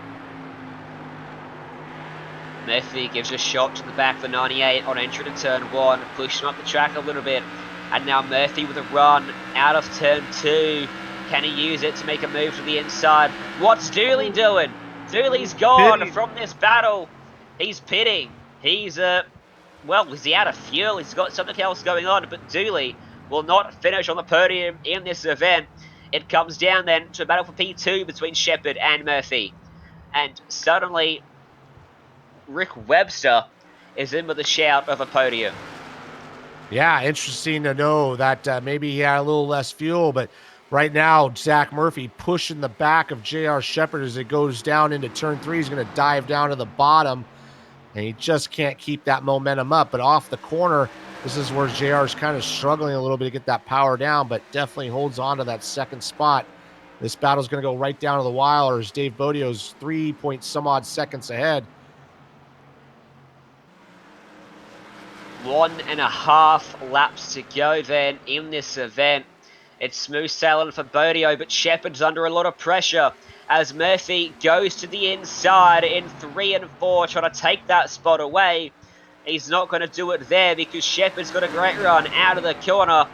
Murphy gives a shot to the back of the 98 on entry to turn 1, pushing up the track a little bit. And now Murphy with a run out of turn 2. Can he use it to make a move to the inside? What's Dooley doing? Dooley's gone from this battle. He's pitting. He's, well, is he out of fuel? He's got something else going on, but Dooley will not finish on the podium in this event. It comes down then to a battle for P2 between Shepherd and Murphy. And suddenly, Rick Webster is in with a shout of a podium. Yeah, interesting to know that maybe he had a little less fuel, but right now, Zack Murphy pushing the back of J.R. Shepherd as it goes down into turn 3. He's going to dive down to the bottom, and he just can't keep that momentum up. But off the corner, this is where JR is kind of struggling a little bit to get that power down, but definitely holds on to that second spot. This battle's going to go right down to the wire as Dave Bodio's 3 point some odd seconds ahead. 1.5 laps to go then in this event. It's smooth sailing for Bodio, but Shepherd's under a lot of pressure as Murphy goes to the inside in 3 and 4, trying to take that spot away. He's not going to do it there because Shepherd's got a great run out of the corner.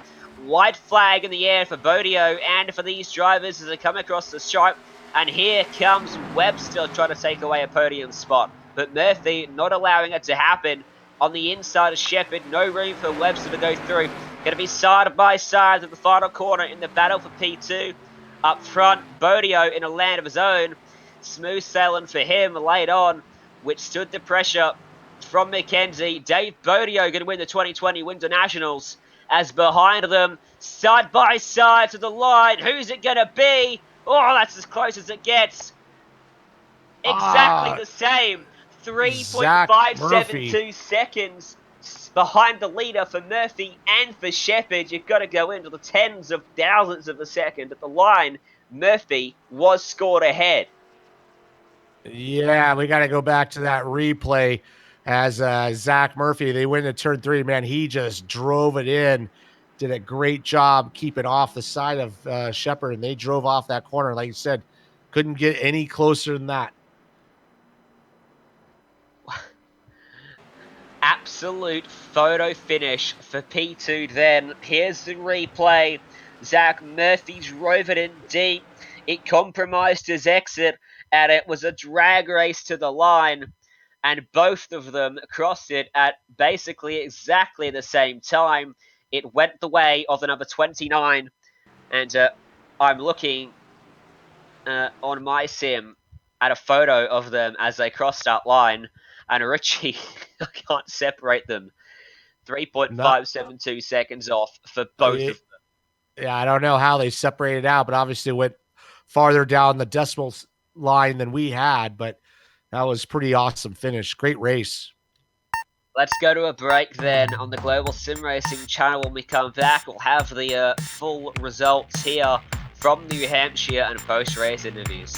White flag in the air for Bodio and for these drivers as they come across the stripe. And here comes Webster trying to take away a podium spot. But Murphy not allowing it to happen. On the inside of Shepherd, no room for Webster to go through. Going to be side by side at the final corner in the battle for P2. Up front, Bodio in a land of his own. Smooth sailing for him late on, which stood the pressure from McKenzie. Dave Bodio going to win the 2020 Winter Nationals. As behind them, side by side to the line. Who's it going to be? Oh, that's as close as it gets. Exactly the same. 3.572 seconds behind the leader for Murphy and for Shepherd. You've got to go into the tens of thousands of a second. At the line, Murphy was scored ahead. Yeah, we got to go back to that replay as Zack Murphy, they went to turn 3. Man, he just drove it in. Did a great job keeping off the side of Shepherd, and they drove off that corner. Like you said, couldn't get any closer than that. Absolute photo finish for P2 then. Here's the replay. Zack Murphy drove it in deep. It compromised his exit, and it was a drag race to the line. And both of them crossed it at basically exactly the same time. It went the way of the number 29. And I'm looking on my sim at a photo of them as they crossed that line. And Richie, I can't separate them. 3.572 seconds off for both of them. Yeah, I don't know how they separated out, but obviously went farther down the decimal line than we had. But that was pretty awesome finish. Great race. Let's go to a break then on the Global Sim Racing channel. When we come back, we'll have the full results here from New Hampshire and post-race interviews.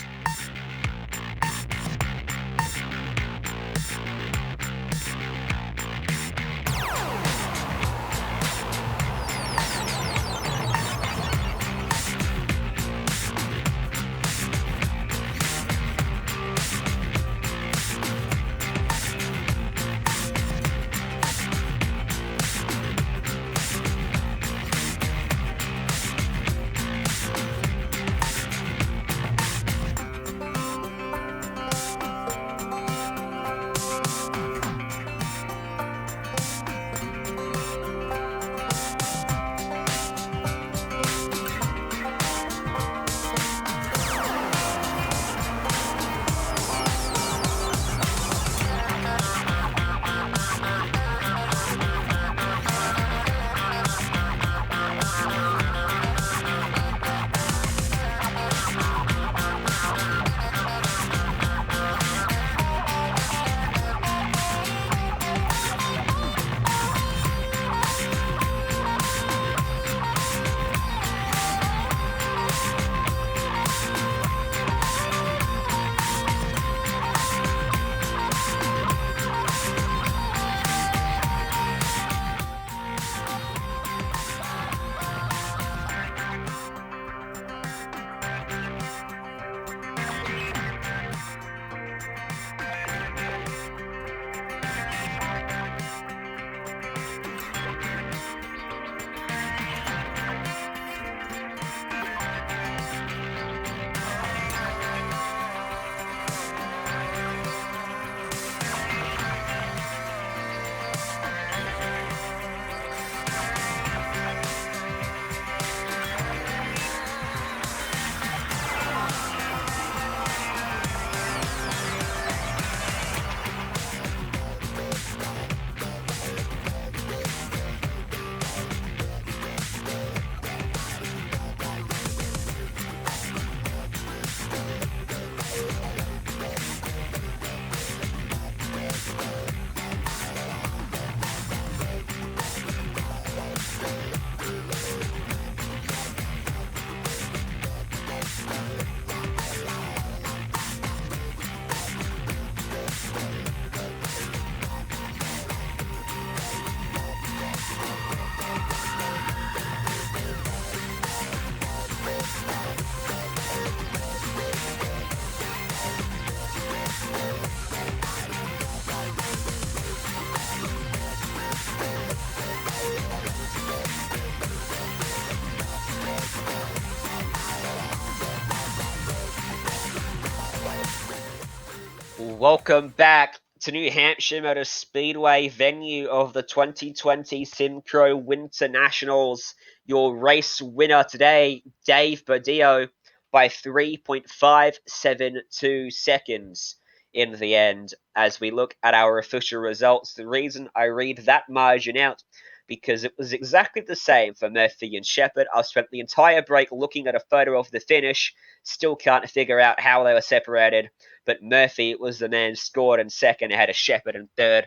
Welcome back to New Hampshire Motor Speedway, venue of the 2020 SIMCRO Winter Nationals. Your race winner today, Dave Badillo, by 3.572 seconds in the end. As we look at our official results, the reason I read that margin out, because it was exactly the same for Murphy and Shepherd. I've spent the entire break looking at a photo of the finish, still can't figure out how they were separated. But Murphy was the man scored in second ahead of Shepherd in third.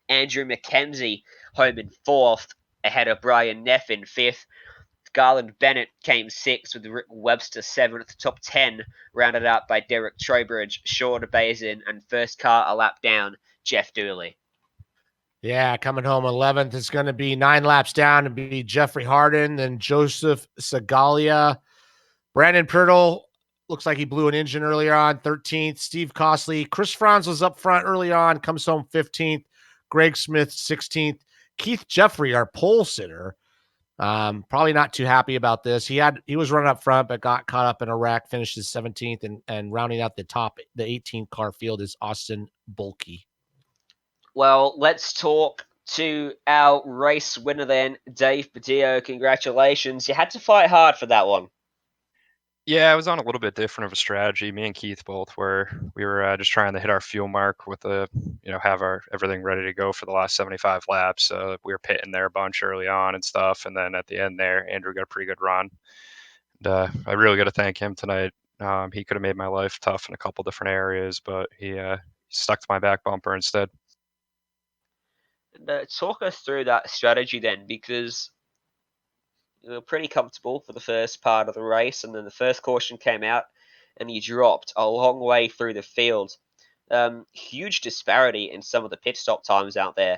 Andrew McKenzie home in fourth ahead of Brian Neff in fifth. Garland Bennett came sixth with Rick Webster seventh. Top 10 rounded out by Derek Trowbridge, Sean Bazin, and first car a lap down, Geoff Dooley. Yeah, coming home 11th. It's going to be 9 laps down to be Jeffery Hardin, then Joseph Segalia. Brandon Pyrtle looks like he blew an engine earlier on, 13th. Steve Costley. Chris Franz was up front early on, comes home 15th. Greg Smith, 16th. Keith Jeffrey, our pole sitter, probably not too happy about this. He was running up front, but got caught up in a wreck, finished his 17th, and rounding out the 18 car field is Austin Bulkey. Well, let's talk to our race winner then, Dave Badillo. Congratulations. You had to fight hard for that one. Yeah, I was on a little bit different of a strategy. Me and Keith both were. We were just trying to hit our fuel mark with have our everything ready to go for the last 75 laps. So we were pitting there a bunch early on and stuff, and then at the end there, Andrew got a pretty good run. And I really got to thank him tonight. He could have made my life tough in a couple different areas, but he stuck to my back bumper instead. Talk us through that strategy then, because you were pretty comfortable for the first part of the race, and then the first caution came out, and you dropped a long way through the field. Huge disparity in some of the pit stop times out there.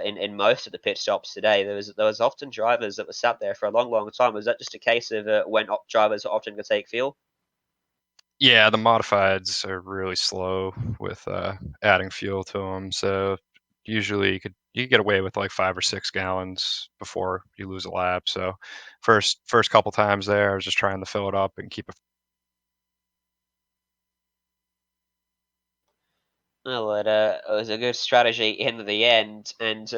In most of the pit stops today, there was often drivers that were sat there for a long time. Was that just a case of when drivers are often going to take fuel? Yeah, the modifieds are really slow with adding fuel to them. So usually you could get away with like 5 or 6 gallons before you lose a lap. So first couple times there, I was just trying to fill it up and keep it. Well, it was a good strategy in the end. And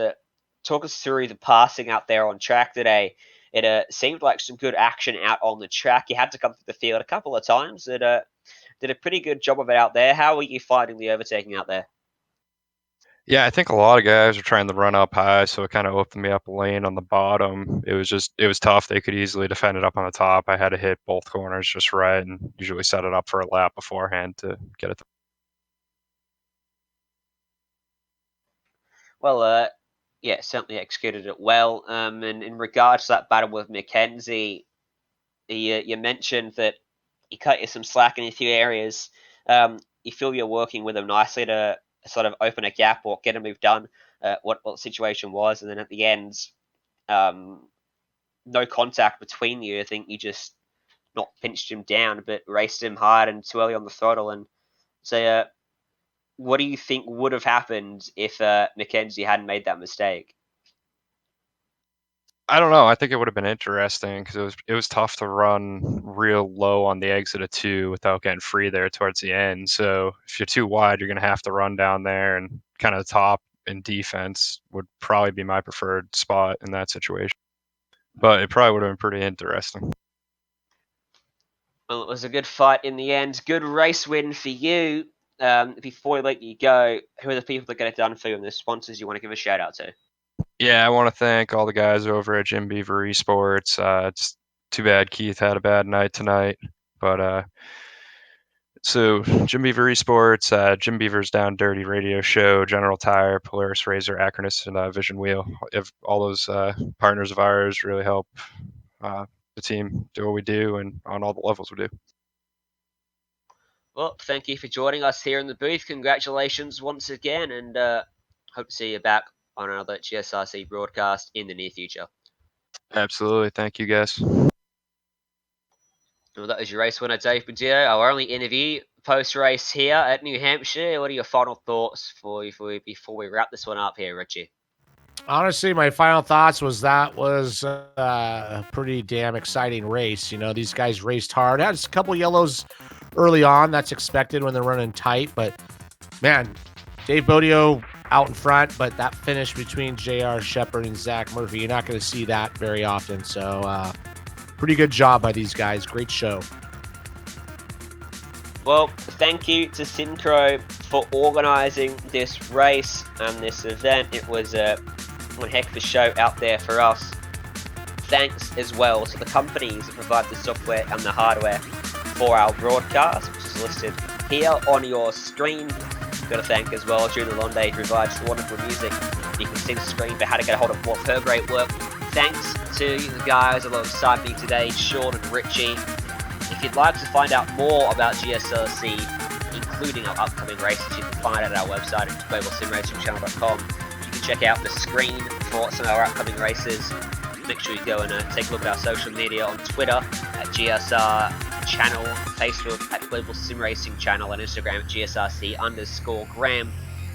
talk us through the passing out there on track today. It seemed like some good action out on the track. You had to come through the field a couple of times. It did a pretty good job of it out there. How were you finding the overtaking out there? Yeah, I think a lot of guys were trying to run up high, so it kind of opened me up a lane on the bottom. It was tough. They could easily defend it up on the top. I had to hit both corners just right and usually set it up for a lap beforehand to get it. Well, yeah, certainly executed it well. And in regards to that battle with McKenzie, you mentioned that he cut you some slack in a few areas. You feel you're working with him nicely to sort of open a gap or get a move done. What the situation was, and then at the end, no contact between you. I think you just not pinched him down, but raced him hard and too early on the throttle. And so, what do you think would have happened if McKenzie hadn't made that mistake? I don't know. I think it would have been interesting because it was tough to run real low on the exit of 2 without getting free there towards the end. So if you're too wide, you're going to have to run down there, and kind of top in defense would probably be my preferred spot in that situation. But it probably would have been pretty interesting. Well, it was a good fight in the end. Good race win for you. Before we let you go, who are the people that get it done for you and the sponsors you want to give a shout out to? Yeah, I want to thank all the guys over at Jim Beaver Esports. It's too bad Keith had a bad night tonight, but so Jim Beaver Esports, Jim Beaver's Down Dirty Radio Show, General Tire, Polaris Razor, Acronis, and Vision Wheel. If all those partners of ours really help the team do what we do and on all the levels we do. Well, thank you for joining us here in the booth. Congratulations once again, and hope to see you back on another GSRC broadcast in the near future. Absolutely. Thank you, guys. Well, that was your race winner, Dave Badillo. Our only interview post-race here at New Hampshire. What are your final thoughts before we wrap this one up here, Richie? Honestly, my final thoughts was that was a pretty damn exciting race. You know, these guys raced hard. Had a couple yellows early on. That's expected when they're running tight, but man, Dave Bodio out in front, but that finish between JR Shepard and Zack Murphy, you're not going to see that very often. So pretty good job by these guys. Great show. Well, thank you to SIMCRO for organising this race and this event. It was one heck of a show out there for us. Thanks as well to the companies that provide the software and the hardware for our broadcast, which is listed here on your screen. Got to thank as well Julie Londe, who provides wonderful music. You can see the screen for how to get a hold of more of her great work. Thanks to the guys alongside me today, Sean and Richie. If you'd like to find out more about GSRC, including our upcoming races, you can find it at our website at globalsimracingchannel.com. You can check out the screen for some of our upcoming races. Make sure you go and take a look at our social media on Twitter at GSR Channel, Facebook at Global Sim Racing Channel, and Instagram at GSRC_Graham.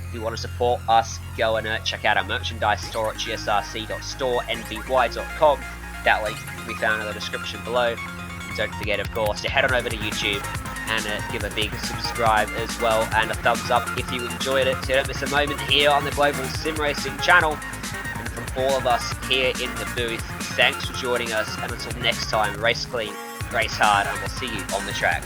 If you want to support us, go and check out our merchandise store at gsrc.storenvy.com. That link can be found in the description below. And don't forget, of course, to head on over to YouTube and give a big subscribe as well, and a thumbs up if you enjoyed it, so you don't miss a moment here on the Global Sim Racing Channel. And from all of us here in the booth, thanks for joining us, and until next time, race clean, race hard, and we'll see you on the track.